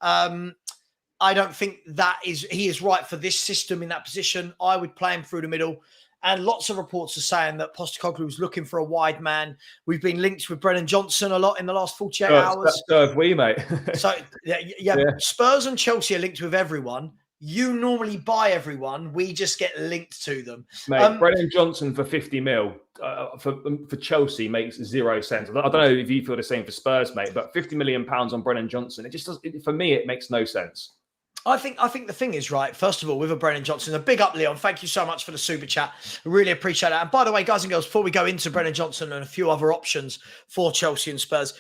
I don't think he is right for this system in that position. I would play him through the middle. And lots of reports are saying that Postecoglou is looking for a wide man. We've been linked with Brennan Johnson a lot in the last 48 hours. So have we, mate. So, yeah, Spurs and Chelsea are linked with everyone. You normally buy everyone. We just get linked to them. Mate, Brennan Johnson for 50 mil for Chelsea makes zero sense. I don't know if you feel the same for Spurs, mate, but 50 million pounds on Brennan Johnson, it just does. For me, it makes no sense. I think the thing is, right, first of all, with a Brennan Johnson, a big up, Leon. Thank you so much for the super chat. I really appreciate that. And by the way, guys and girls, before we go into Brennan Johnson and a few other options for Chelsea and Spurs,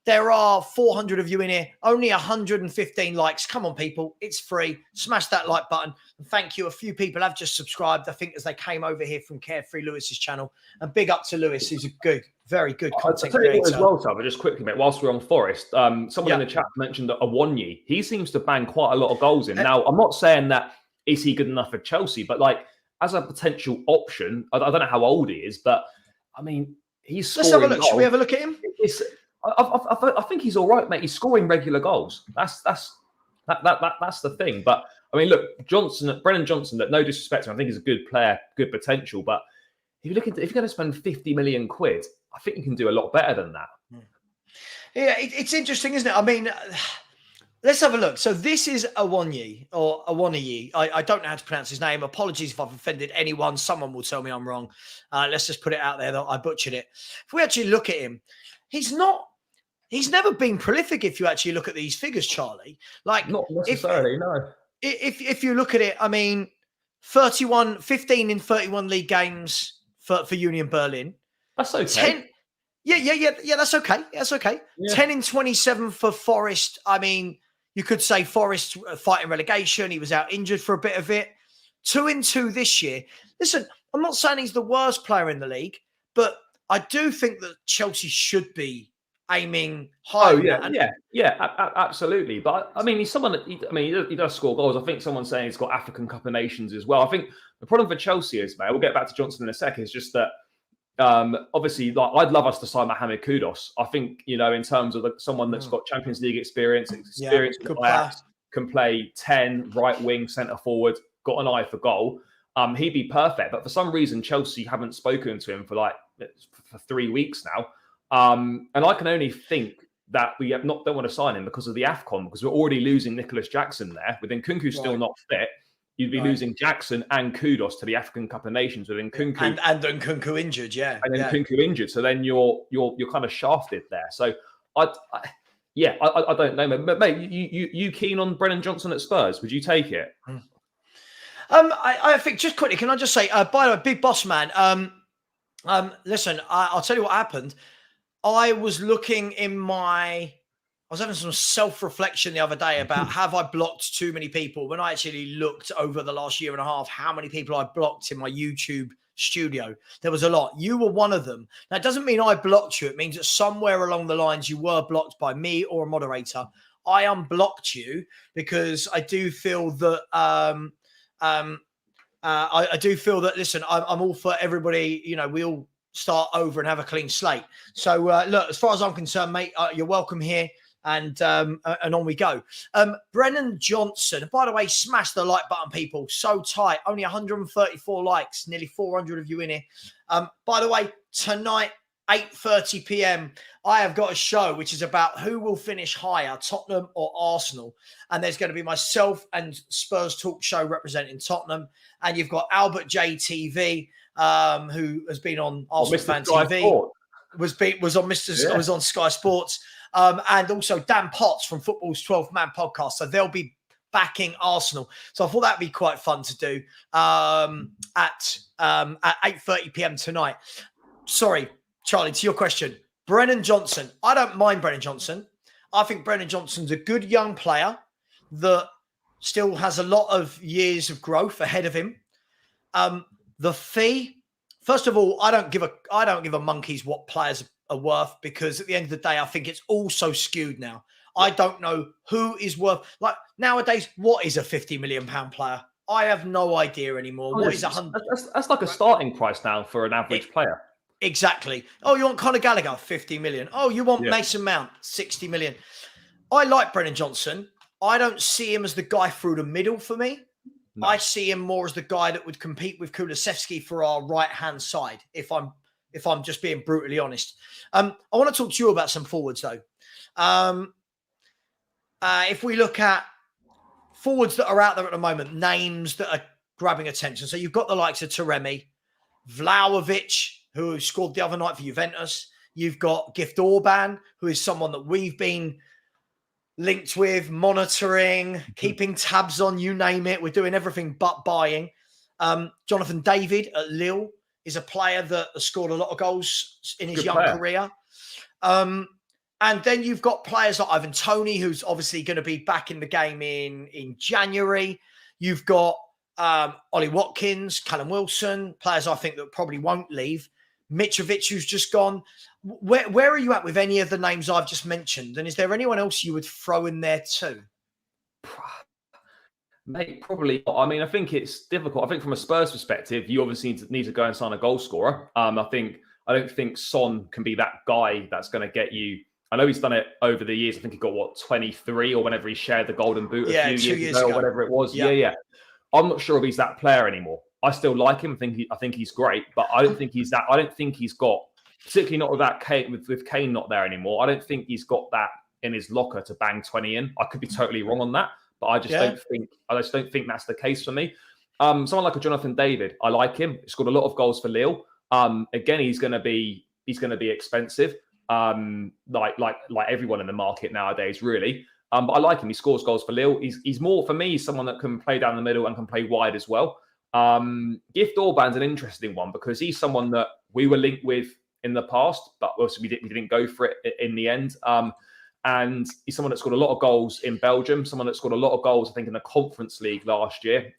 there are 400 of you in here, only 115 likes. Come on, people. It's free. Smash that like button. And thank you. A few people have just subscribed, I think, as they came over here from Carefree Lewis's channel. And big up to Lewis, who's a very good content creator. As well, Savva, just quickly, mate, whilst we're on Forest, someone in the chat mentioned that Awoniyi, he seems to bang quite a lot of goals in. Now, I'm not saying that is he good enough for Chelsea, but like as a potential option, I don't know how old he is, but I mean, he's scoring. Let's have a look. Should we have a look at him? I think he's all right, mate. He's scoring regular goals. That's the thing. But I mean, look, Brennan Johnson. That no disrespect to him, I think he's a good player, good potential. But if you're going to spend 50 million quid, I think you can do a lot better than that. Yeah, it's interesting, isn't it? I mean, let's have a look. So this is Awoniyi or Awoniyi. I don't know how to pronounce his name. Apologies if I've offended anyone. Someone will tell me I'm wrong. Let's just put it out there that I butchered it. If we actually look at him, he's never been prolific. If you actually look at these figures, Charlie, like not necessarily, no. If you look at it, I mean, 15 in 31 league games for Union Berlin. That's okay. Yeah, that's okay. That's okay. Yeah. 10 in 27 for Forest. I mean, you could say Forest fighting relegation. He was out injured for a bit of it. 2 in 2 this year. Listen, I'm not saying he's the worst player in the league, but I do think that Chelsea should be aiming high. Oh, absolutely. But I mean, he's someone that he does score goals. I think someone's saying he's got African Cup of Nations as well. I think the problem for Chelsea is, mate, we'll get back to Johnson in a second, is just that obviously, like, I'd love us to sign Mohamed Kudus. I think, in terms of someone that's got Champions League experience with Ajax, can play 10, right wing, centre forward, got an eye for goal. He'd be perfect. But for some reason, Chelsea haven't spoken to him for 3 weeks now. And I can only think that we don't want to sign him because of the AFCON, because we're already losing Nicholas Jackson there. With Nkunku still not fit, you'd be losing Jackson and Kudus to the African Cup of Nations with Nkunku and Nkunku injured, Nkunku injured. So then you're kind of shafted there. So I don't know, but mate, you keen on Brennan Johnson at Spurs? Would you take it? I think, just quickly, can I just say, by the way, Big Boss Man, listen, I'll tell you what happened. I was having some self-reflection the other day about have I blocked too many people, when I actually looked over the last year and a half how many people I blocked in my YouTube studio. There was a lot. You were one of them. That doesn't mean I blocked you. It means that somewhere along the lines you were blocked by me or a moderator. I unblocked you because I do feel that I do feel that, listen, I'm all for everybody, we all start over and have a clean slate. So look, as far as I'm concerned, mate, you're welcome here. And on we go. Brennan Johnson, by the way, smash the like button, people. So tight. Only 134 likes, nearly 400 of you in here. By the way, tonight, 8:30 p.m, I have got a show which is about who will finish higher, Tottenham or Arsenal. And there's going to be myself and Spurs Talk Show representing Tottenham. And you've got Albert JTV, who has been on Arsenal Fan TV. Was on Sky Sports. And also Dan Potts from Football's 12th Man podcast. So they'll be backing Arsenal. So I thought that'd be quite fun to do at 8:30 p.m. tonight. Sorry, Charlie, to your question. Brennan Johnson. I don't mind Brennan Johnson. I think Brennan Johnson's a good young player that still has a lot of years of growth ahead of him. The fee, first of all, I don't give a monkeys what players are worth, because at the end of the day, I think it's all so skewed now. I don't know who is worth, like nowadays, what is a £50 million player? I have no idea anymore. What is 100? That's like a starting price now for an average player. Exactly. Oh, you want Conor Gallagher, 50 million. Oh, you want Mason Mount, 60 million. I like Brennan Johnson. I don't see him as the guy through the middle for me. No. I see him more as the guy that would compete with Kulusevski for our right-hand side, if I'm just being brutally honest. I want to talk to you about some forwards, though. If we look at forwards that are out there at the moment, names that are grabbing attention. So you've got the likes of Taremi, Vlahovic, who scored the other night for Juventus. You've got Gift Orban, who is someone that we've been linked with, monitoring, keeping tabs on, you name it. We're doing everything but buying. Jonathan David at Lille is a player that has scored a lot of goals in his young career. And then you've got players like Ivan Toney, who's obviously going to be back in the game in January. You've got Ollie Watkins, Callum Wilson, players I think that probably won't leave. Mitrovic, who's just gone. Where are you at with any of the names I've just mentioned? And is there anyone else you would throw in there too? Mate, probably. I mean, I think it's difficult. I think from a Spurs perspective, you obviously need to go and sign a goal scorer. I don't think Son can be that guy that's going to get you. I know he's done it over the years. I think he got 23 or whenever he shared the Golden Boot a few years ago or whatever it was. Yeah. I'm not sure if he's that player anymore. I still like him. I think he's great, but I don't think he's that. I don't think he's got, particularly not with that Kane, with Kane not there anymore. I don't think he's got that in his locker to bang 20 in. I could be totally wrong on that, but I just don't think that's the case for me. Someone like a Jonathan David, I like him. He's scored a lot of goals for Lille. Again, he's going to be expensive, like everyone in the market nowadays, really. But I like him. He scores goals for Lille. He's more, for me, someone that can play down the middle and can play wide as well. Gift Orban's an interesting one because he's someone that we were linked with in the past, but obviously we didn't go for it in the end. And he's someone that scored a lot of goals in Belgium, someone that scored a lot of goals, I think, in the Conference League last year.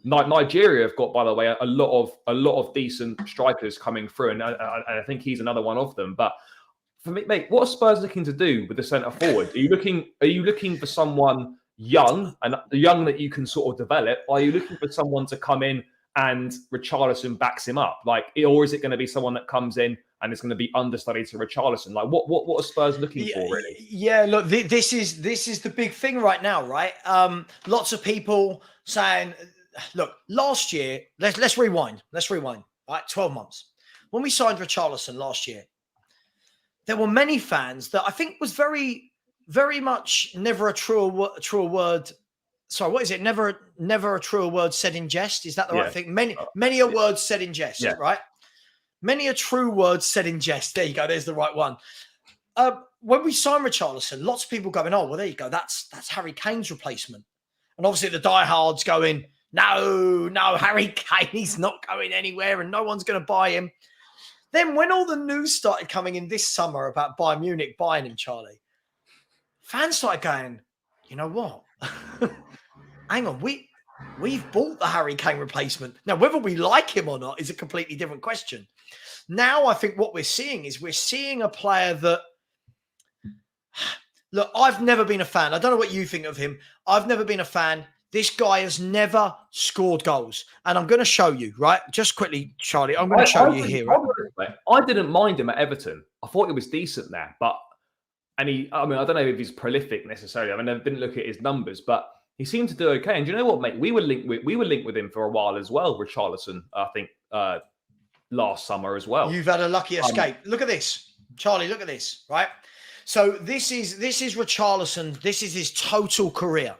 Nigeria have got, by the way, a lot of decent strikers coming through, and I think he's another one of them. But for me, mate, what are Spurs looking to do with the centre forward? Are you looking for someone young that you can sort of develop? Or are you looking for someone to come in and Richarlison backs him up? Or is it going to be someone that comes in and is going to be understudy to Richarlison? Like, what are Spurs looking for, really? Yeah, look, this is the big thing right now, right? Lots of people saying, look, last year, let's rewind. Right, 12 months. When we signed Richarlison last year, there were many fans that I think was very, very much never a truer word. Sorry, what is it? Never a truer word said in jest. Is that the right thing? Many a word said in jest, right? Many a true word said in jest. There you go. There's the right one. When we signed Richarlison, lots of people going, oh, well, there you go. That's Harry Kane's replacement. And obviously the diehards going, no, Harry Kane, he's not going anywhere and no one's going to buy him. Then when all the news started coming in this summer about Bayern Munich buying him, Charlie, fans started going, you know what? Hang on, we've bought the Harry Kane replacement. Now, whether we like him or not is a completely different question. Now, I think what we're seeing a player that, look, I've never been a fan. I don't know what you think of him. I've never been a fan. This guy has never scored goals. And I'm going to show you, right? Just quickly, Charlie, I'm going to show you here. Right? I didn't mind him at Everton. I thought he was decent there. I don't know if he's prolific necessarily. I didn't look at his numbers, but he seemed to do okay. And do you know what, mate? We were linked with him for a while as well, Richarlison, I think, last summer as well. You've had a lucky escape. Look at this. Charlie, look at this, right? So this is Richarlison. This is his total career.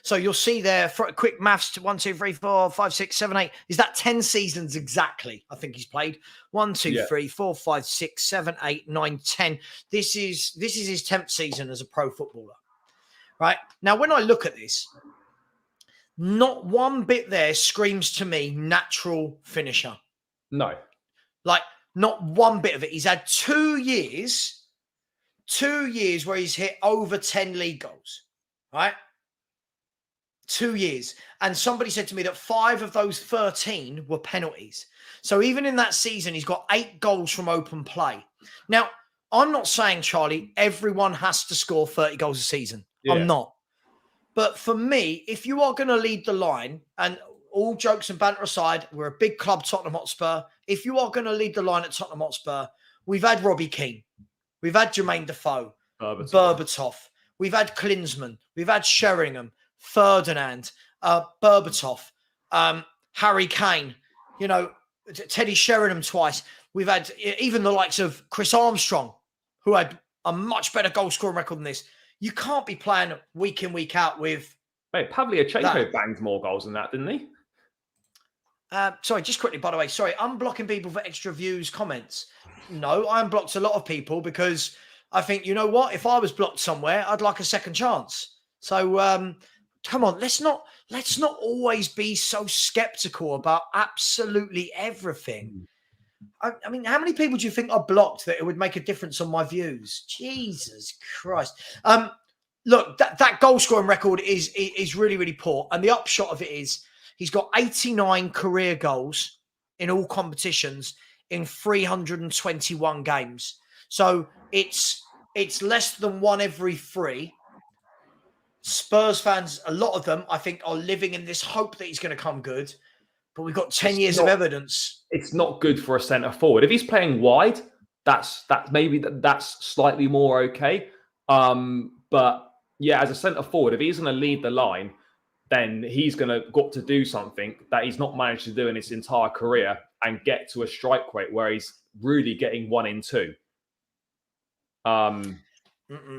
So you'll see there, for quick maths, 1, 2, 3, 4, 5, 6, 7, 8. Is that 10 seasons exactly? I think he's played 1, 2, 3, 4, 5, 6, 7, 8, 9, 10. This is his 10th season as a pro footballer. right? Now, when I look at this, not one bit there screams to me natural finisher. No. Like, not one bit of it. He's had 2 years where he's hit over 10 league goals, right? 2 years. And somebody said to me that 5 of those 13 were penalties. So even in that season, he's got 8 goals from open play. Now, I'm not saying, Charlie, everyone has to score 30 goals a season. Yeah. I'm not. But for me, if you are going to lead the line, and all jokes and banter aside, we're a big club, Tottenham Hotspur. If you are going to lead the line at Tottenham Hotspur, we've had Robbie Keane. We've had Jermaine Defoe. Berbatov. We've had Klinsmann. We've had Sheringham, Ferdinand, Berbatov, Harry Kane, Teddy Sheringham twice. We've had even the likes of Chris Armstrong, who had a much better goal scoring record than this. You can't be playing week in, week out with... Mate, Pavlyuchenko banged more goals than that, didn't he? Sorry, just quickly, by the way. Sorry, I'm blocking people for extra views, comments. No, I unblocked a lot of people because I think, you know what? If I was blocked somewhere, I'd like a second chance. So, come on, let's not always be so skeptical about absolutely everything. I mean, how many people do you think are blocked that it would make a difference on my views? Jesus Christ. Look, that goal scoring record is really, really poor. And the upshot of it is he's got 89 career goals in all competitions in 321 games. So it's less than 1 every 3. Spurs fans, a lot of them, I think, are living in this hope that he's going to come good. But we've got 10 years of evidence. It's not good for a centre forward. If he's playing wide, that's slightly more okay. But yeah, as a centre forward, if he's going to lead the line, then he's got to do something that he's not managed to do in his entire career and get to a strike rate where he's really getting 1 in 2. I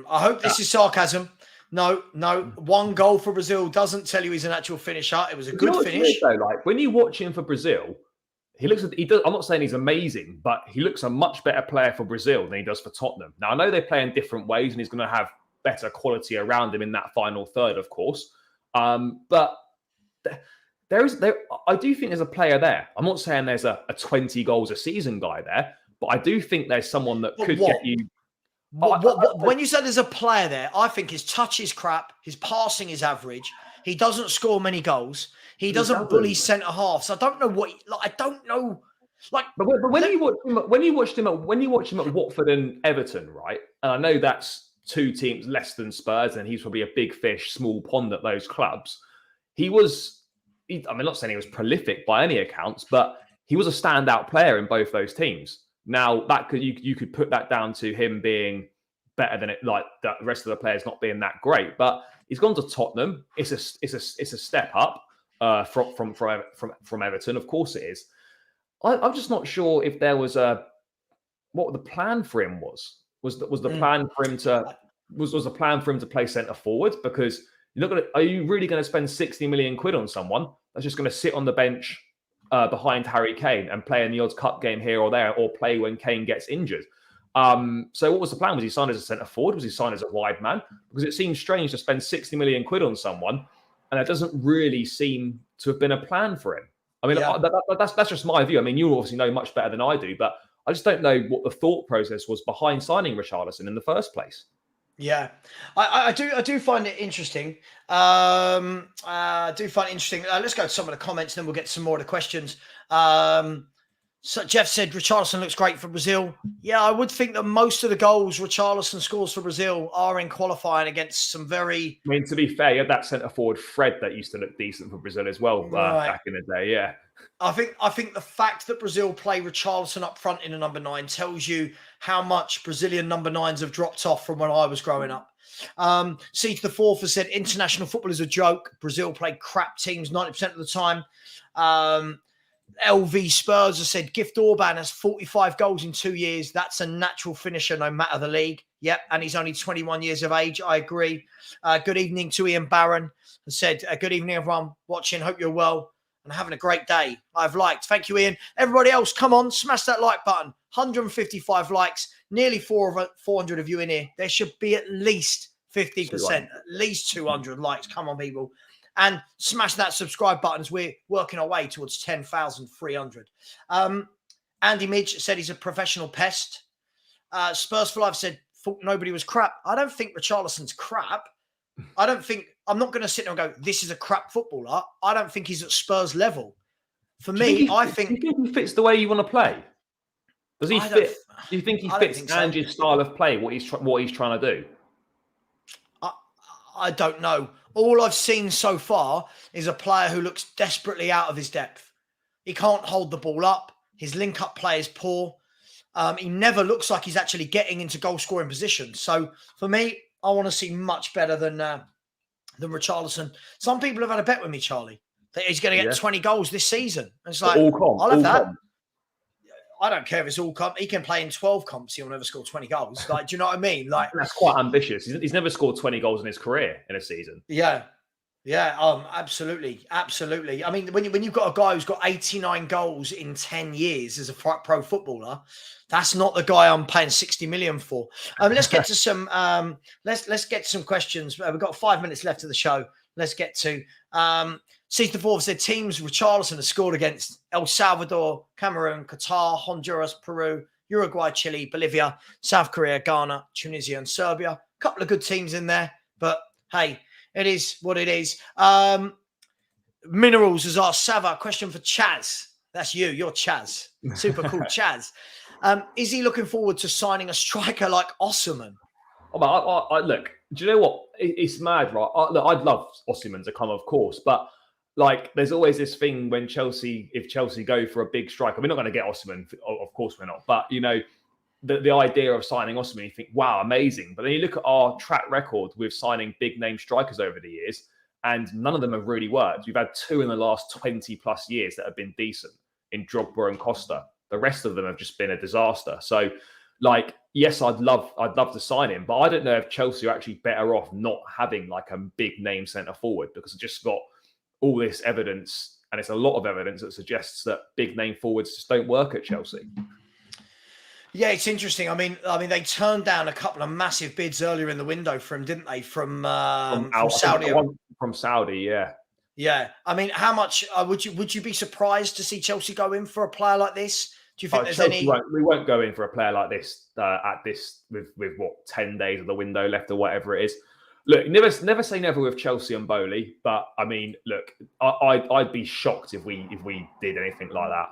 hope this is sarcasm. No. 1 goal for Brazil doesn't tell you he's an actual finisher. It was a good finish. Though, like when you watch him for Brazil, he does. I'm not saying he's amazing, but he looks a much better player for Brazil than he does for Tottenham. Now I know they play in different ways, and he's going to have better quality around him in that final third, of course. But I do think there's a player there. I'm not saying there's a 20 goals a season guy there, but I do think there's someone that could get you. When you say there's a player there, I think his touch is crap. His passing is average. He doesn't score many goals. He doesn't bully centre halves. I don't know what. I don't know. But when you watched him at Watford and Everton, right? And I know that's 2 teams less than Spurs, and he's probably a big fish, small pond at those clubs. I'm not saying he was prolific by any accounts, but he was a standout player in both those teams. Now you could put that down to him being better than it, like the rest of the players not being that great. But he's gone to Tottenham. It's a step up from Everton. Of course it is. I'm just not sure if there was what the plan for him was. Was the plan for him to play centre forward? Because are you really going to spend 60 million quid on someone that's just going to sit on the bench behind Harry Kane and play in the odds cup game here or there, or play when Kane gets injured? So what was the plan? Was he signed as a centre forward? Was he signed as a wide man? Because it seems strange to spend 60 million quid on someone, and it doesn't really seem to have been a plan for him. I mean, that's just my view. I mean, you obviously know much better than I do, but I just don't know what the thought process was behind signing Richarlison in the first place. Yeah, I do find it interesting. I do find it interesting. Let's go to some of the comments, then we'll get some more of the questions. So Jeff said Richarlison looks great for Brazil. Yeah, I would think that most of the goals Richarlison scores for Brazil are in qualifying against some very... I mean, to be fair, you had that centre forward Fred that used to look decent for Brazil as well back in the day. Yeah, I think the fact that Brazil play Richarlison up front in a number 9 tells you how much Brazilian number 9s have dropped off from when I was growing up. C to the fourth has said international football is a joke. Brazil play crap teams 90% of the time. LV Spurs has said Gift Orban has 45 goals in 2 years. That's a natural finisher no matter the league. Yep, and he's only 21 years of age. I agree. Good evening to Ian Barron. Has said, good evening, everyone watching. Hope you're well and having a great day. I've liked. Thank you, Ian. Everybody else, come on, smash that like button. 155 likes, nearly 400 of you in here. There should be at least 50%, at least 200 likes. Come on, people. And smash that subscribe button as we're working our way towards 10,300. Andy Midge said he's a professional pest. Spurs for Life said, thought nobody was crap. I don't think Richarlison's crap. I'm not going to sit there and go, this is a crap footballer. I don't think he's at Spurs level. For me, do you think he fits the way you want to play? Does he fit? Do you think he fits Ange's style of play, what he's trying to do? I don't know. All I've seen so far is a player who looks desperately out of his depth. He can't hold the ball up. His link-up play is poor. He never looks like he's actually getting into goal-scoring positions. So for me, I want to see much better than Richarlison. Some people have had a bet with me, Charlie, that he's going to get 20 goals this season. And it's like, I'll have that. I don't care if it's all comp. He can play in 12 comps. He'll never score 20 goals. Like, do you know what I mean? Like, that's quite ambitious. He's never scored 20 goals in his career in a season. Yeah. Absolutely. I mean, when you've got a guy who's got 89 goals in 10 years as a pro footballer, that's not the guy I'm paying 60 million for. Let's get to some. Let's get to some questions. We've got 5 minutes left of the show. Let's get to. Caesar Fourth said teams Richarlison has scored against El Salvador, Cameroon, Qatar, Honduras, Peru, Uruguay, Chile, Bolivia, South Korea, Ghana, Tunisia, and Serbia. A couple of good teams in there, but hey, it is what it is. Minerals has asked Savva, question for Chaz. That's you. You're Chaz. Super cool Chaz. Is he looking forward to signing a striker like Osimhen? Oh, look, do you know what? It's mad, right? I'd love Osimhen to come, of course, but like, there's always this thing when if Chelsea go for a big striker, we're not going to get Osimhen, of course we're not. But you know, the idea of signing Osimhen, you think, wow, amazing. But then you look at our track record with signing big name strikers over the years, and none of them have really worked. We've had 2 in the last 20 plus years that have been decent in Drogba and Costa. The rest of them have just been a disaster. So, like, yes, I'd love to sign him, but I don't know if Chelsea are actually better off not having like a big name centre forward, because it just got all this evidence, and it's a lot of evidence that suggests that big name forwards just don't work at Chelsea. Yeah, it's interesting. I mean, they turned down a couple of massive bids earlier in the window for him, didn't they? From Saudi. From Saudi, yeah. Yeah. I mean, how much would you be surprised to see Chelsea go in for a player like this? Do you think there's Chelsea we won't go in for a player like this with what, 10 days of the window left or whatever it is. Look, never say never with Chelsea and Bowley, but I mean, look, I'd be shocked if we did anything like that.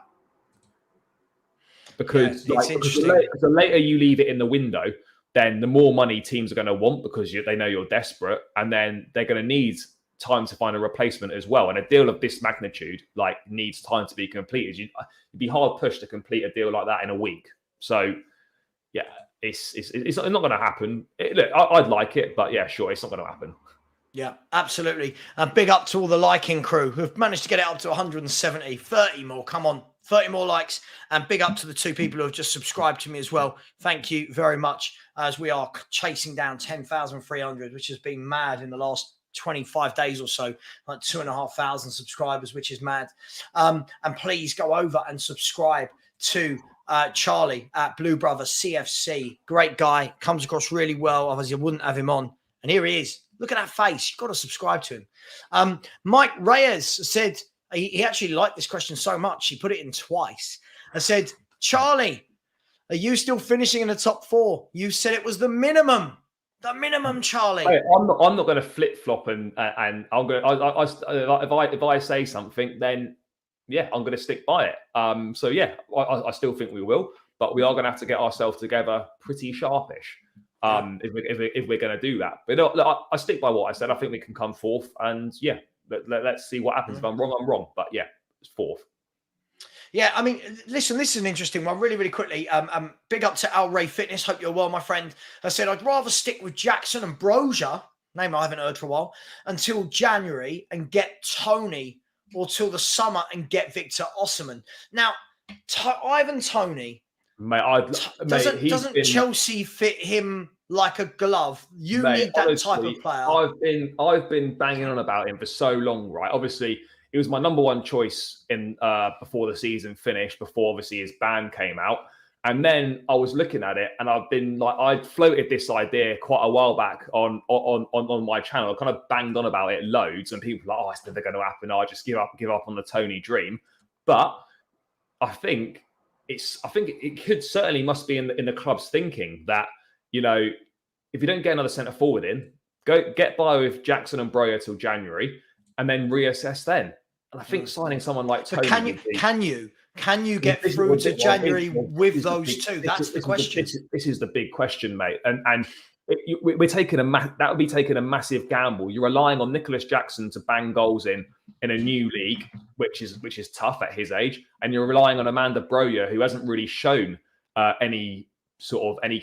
Because, the later you leave it in the window, then the more money teams are going to want, because they know you're desperate, and then they're going to need time to find a replacement as well. And a deal of this magnitude needs time to be completed. You'd be hard pushed to complete a deal like that in a week. So, yeah. It's not going to happen. Look, I'd like it, but yeah, sure, it's not going to happen. Yeah, absolutely. And big up to all the liking crew who've managed to get it up to 170, 30 more. Come on, 30 more likes. And big up to the 2 people who have just subscribed to me as well. Thank you very much, as we are chasing down 10,300, which has been mad in the last 25 days or so, like 2,500 subscribers, which is mad. And please go over and subscribe to Charlie at Blue Brother CFC. Great guy, comes across really well. Otherwise, you wouldn't have him on. And here he is. Look at that face. You've got to subscribe to him. Mike Reyes said, he actually liked this question so much, he put it in twice. I said, Charlie, are you still finishing in the top 4? You said it was the minimum. The minimum, Charlie. Hey, I'm not going to flip flop and I'm going. If I say something, then yeah, I'm going to stick by it. So yeah, I still think we will, but we are going to have to get ourselves together pretty sharpish if we're going to do that. But look, I stick by what I said. I think we can come 4th, and yeah, let's see what happens. If I'm wrong, I'm wrong. But yeah, it's 4th. Yeah, I mean, listen, this is an interesting one. Really, really quickly. Big up to Al Ray Fitness. Hope you're well, my friend. I said, I'd rather stick with Jackson and Brozier, name I haven't heard for a while, until January and get Tony, or till the summer and get Victor Osimhen. Now, Ivan Toney, doesn't Chelsea fit him like a glove? You need that honestly, type of player. I've been banging on about him for so long, right? Obviously, he was my number 1 choice in before the season finished, before obviously his ban came out. And then I was looking at it, and I floated this idea quite a while back on my channel. I kind of banged on about it loads, and people were like, "Oh, it's never going to happen. I just give up on the Tony dream." But I think it could certainly must be in the club's thinking that, you know, if you don't get another centre forward in, go get by with Jackson and Broja till January, and then reassess then. And I think signing someone like Tony. Can you get through to January with those two? That's the question. This is the big question, mate. And we're taking that would be taking a massive gamble. You're relying on Nicholas Jackson to bang goals in a new league, which is tough at his age, and you're relying on Amanda Broja, who hasn't really shown any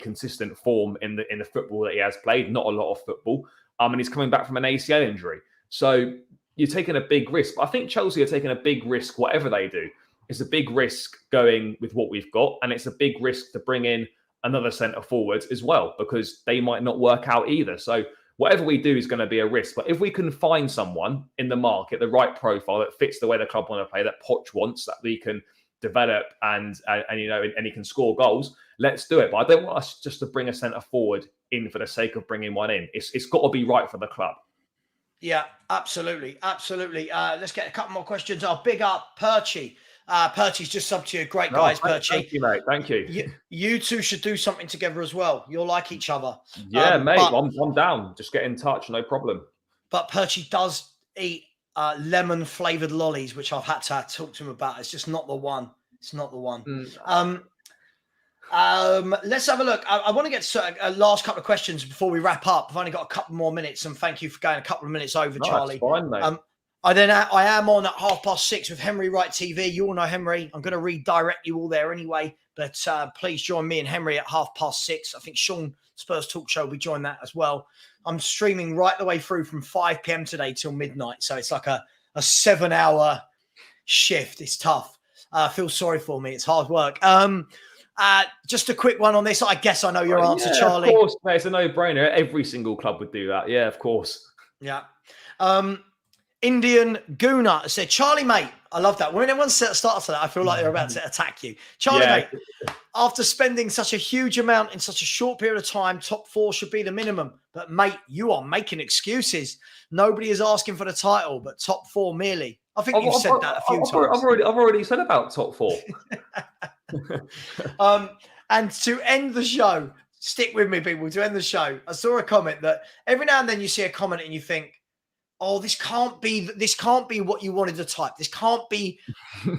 consistent form in the football that he has played. Not a lot of football, and he's coming back from an ACL injury. So you're taking a big risk. But I think Chelsea are taking a big risk, whatever they do. It's a big risk going with what we've got, and it's a big risk to bring in another centre forward as well, because they might not work out either. So whatever we do is going to be a risk. But if we can find someone in the market, the right profile that fits the way the club want to play, that Poch wants, that we can develop and he can score goals, let's do it. But I don't want us just to bring a centre forward in for the sake of bringing one in. It's got to be right for the club. Yeah, absolutely. Let's get a couple more questions. I'll big up Perchy. Perchy's just subbed to you. Great guys, Perchy. Thank you, mate. Thank you. You two should do something together as well. You'll like each other. Yeah, mate. I'm down. Just get in touch. No problem. But Perchy does eat lemon-flavoured lollies, which I've had to talk to him about. It's just not the one. It's not the one. Let's have a look. I want to get to a last couple of questions before we wrap up. I've only got a couple more minutes, and thank you for going a couple of minutes over, Charlie. That's fine, mate. I am on at 6:30 with Henry Wright TV. You all know Henry. I'm going to redirect you all there anyway. But please join me and Henry at 6:30. I think Sean Spurs Talk Show will be joining that as well. I'm streaming right the way through from 5 p.m. today till midnight. So it's like a 7-hour shift. It's tough. Feel sorry for me. It's hard work. Just a quick one on this. I guess I know your answer, Charlie. Of course, mate. It's a no-brainer. Every single club would do that. Yeah, of course. Yeah. Indian Guna said, Charlie, mate, I love that. When everyone starts to that, I feel like they're about to attack you. Charlie, mate, after spending such a huge amount in such a short period of time, top 4 should be the minimum. But, mate, you are making excuses. Nobody is asking for the title, but top 4 merely. I think you've said that a few times. I've already said about top 4. And to end the show, stick with me, people, to end the show, I saw a comment that every now and then you see a comment and you think, oh, this can't be what you wanted to type. This can't be,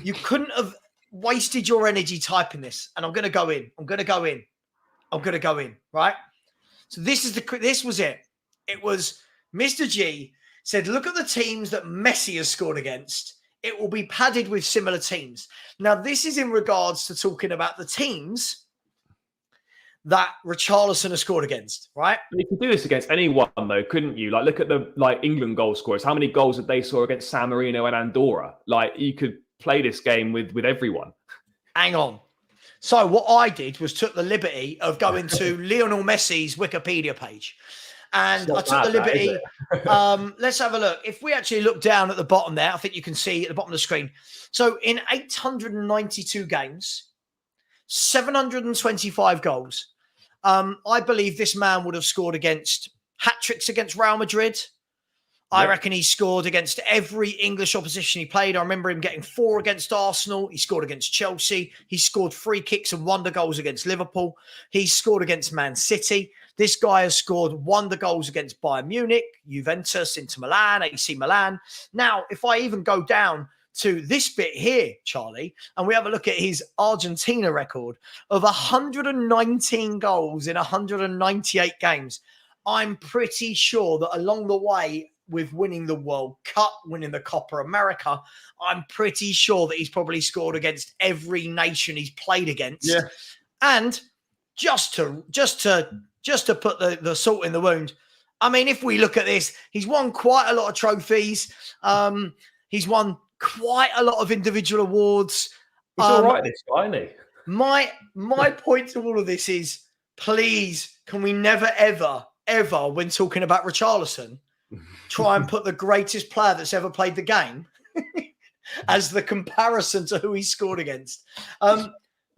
you couldn't have wasted your energy typing this. And I'm going to go in. Right. So this was it. It was Mr. G said, look at the teams that Messi has scored against. It will be padded with similar teams. Now, this is in regards to talking about the teams that Richarlison has scored against, right? You could do this against anyone, though, couldn't you? Like, look at the England goal scorers. How many goals did they score against San Marino and Andorra? Like, you could play this game with everyone. Hang on. So what I did was took the liberty of going to Lionel Messi's Wikipedia page. And I took the liberty. Let's have a look. If we actually look down at the bottom there, I think you can see at the bottom of the screen. So in 892 games, 725 goals, I believe this man would have scored against hat-tricks against Real Madrid. I reckon he scored against every English opposition he played. I remember him getting 4 against Arsenal. He scored against Chelsea. He scored free kicks and wonder goals against Liverpool. He scored against Man City. This guy has scored wonder goals against Bayern Munich, Juventus, Inter Milan, AC Milan. Now, if I even go down to this bit here, Charlie, and we have a look at his Argentina record of 119 goals in 198 games, I'm pretty sure that along the way, with winning the World Cup, winning the Copa America, I'm pretty sure that he's probably scored against every nation he's played against. Yeah. And just to put the salt in the wound, I mean, if we look at this, he's won quite a lot of trophies. He's won quite a lot of individual awards. He's all right, this guy, isn't he? My point to all of this is, please, can we never, ever, when talking about Richarlison, try and put the greatest player that's ever played the game as the comparison to who he scored against.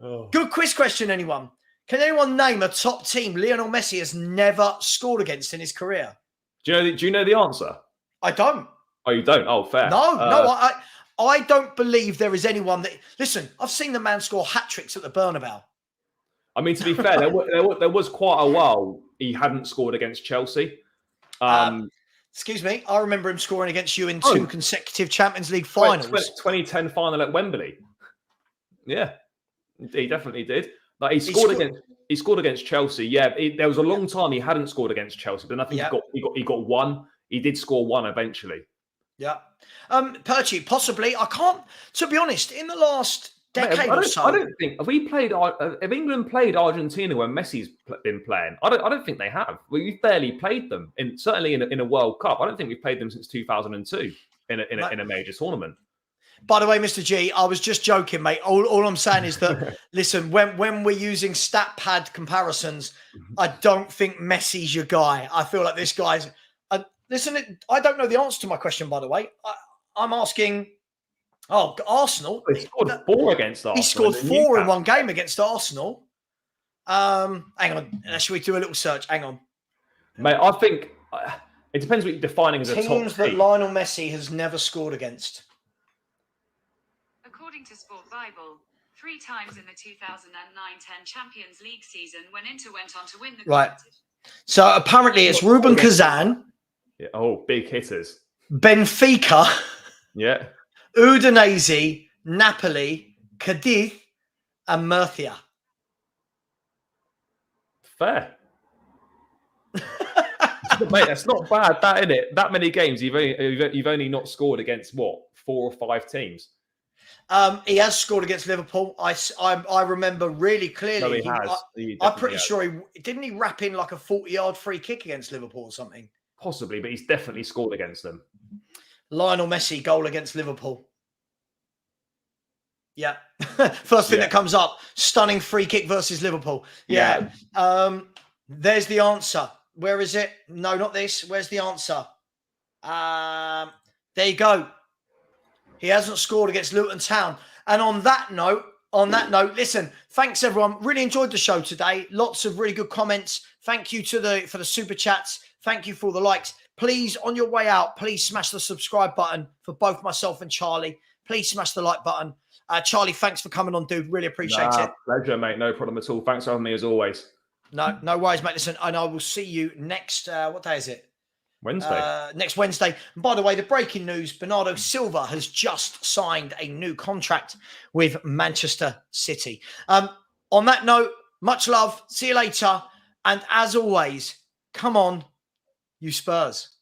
Oh. Good quiz question, anyone? Can anyone name a top team Lionel Messi has never scored against in his career? Do you know the answer? I don't. Oh, you don't? Oh, fair. No, I don't believe there is anyone that. Listen, I've seen the man score hat tricks at the Bernabeu. I mean, to be fair, there was quite a while he hadn't scored against Chelsea. Excuse me, I remember him scoring against you in 2 consecutive Champions League finals. 2010 final at Wembley. Yeah, he definitely did. Like he scored against Chelsea. Yeah, there was a long time he hadn't scored against Chelsea, but I think he got one. He did score one eventually. Yeah. Perchy, possibly. I can't, to be honest, in the last decade or so. I don't think have England played Argentina when Messi's been playing? I don't think they have. We've barely played them certainly in a World Cup. I don't think we've played them since 2002 in a major tournament. By the way, Mr. G, I was just joking, mate. All I'm saying is that listen, when we're using stat pad comparisons, I don't think Messi's your guy. I feel like this guy's. Listen, I don't know the answer to my question. By the way, I'm asking. Oh, Arsenal. He scored 4 against Arsenal. He scored 4 in one game against Arsenal. Hang on. Should we do a little search? Hang on. Mate, I think it depends what you're defining as a top team. Teams that Lionel Messi has never scored against. According to Sport Bible, 3 times in the 2009-10 Champions League season when Inter went on to win the competition. So apparently it's Ruben Kazan. Yeah. Oh, big hitters. Benfica. Yeah. Udinese, Napoli, Cadiz, and Murcia. Fair. Mate, that's not bad, that, isn't it? That many games, you've only not scored against, what, 4 or 5 teams? He has scored against Liverpool. I remember really clearly. No, he has. I'm pretty sure he didn't wrap in like a 40-yard free kick against Liverpool or something. Possibly, but he's definitely scored against them. Lionel Messi goal against Liverpool. Yeah. First thing that comes up, stunning free kick versus Liverpool. Yeah. There's the answer. Where is it? No, not this. Where's the answer? There you go. He hasn't scored against Luton Town. And on that note, listen, thanks everyone. Really enjoyed the show today. Lots of really good comments. Thank you for the super chats. Thank you for the likes. Please, on your way out, please smash the subscribe button for both myself and Charlie. Please smash the like button. Charlie, thanks for coming on, dude. Really appreciate it. Pleasure, mate. No problem at all. Thanks for having me as always. No worries, mate. Listen, and I will see you next, what day is it? Wednesday. Next Wednesday. And by the way, the breaking news, Bernardo Silva has just signed a new contract with Manchester City. On that note, much love. See you later. And as always, come on, you Spurs.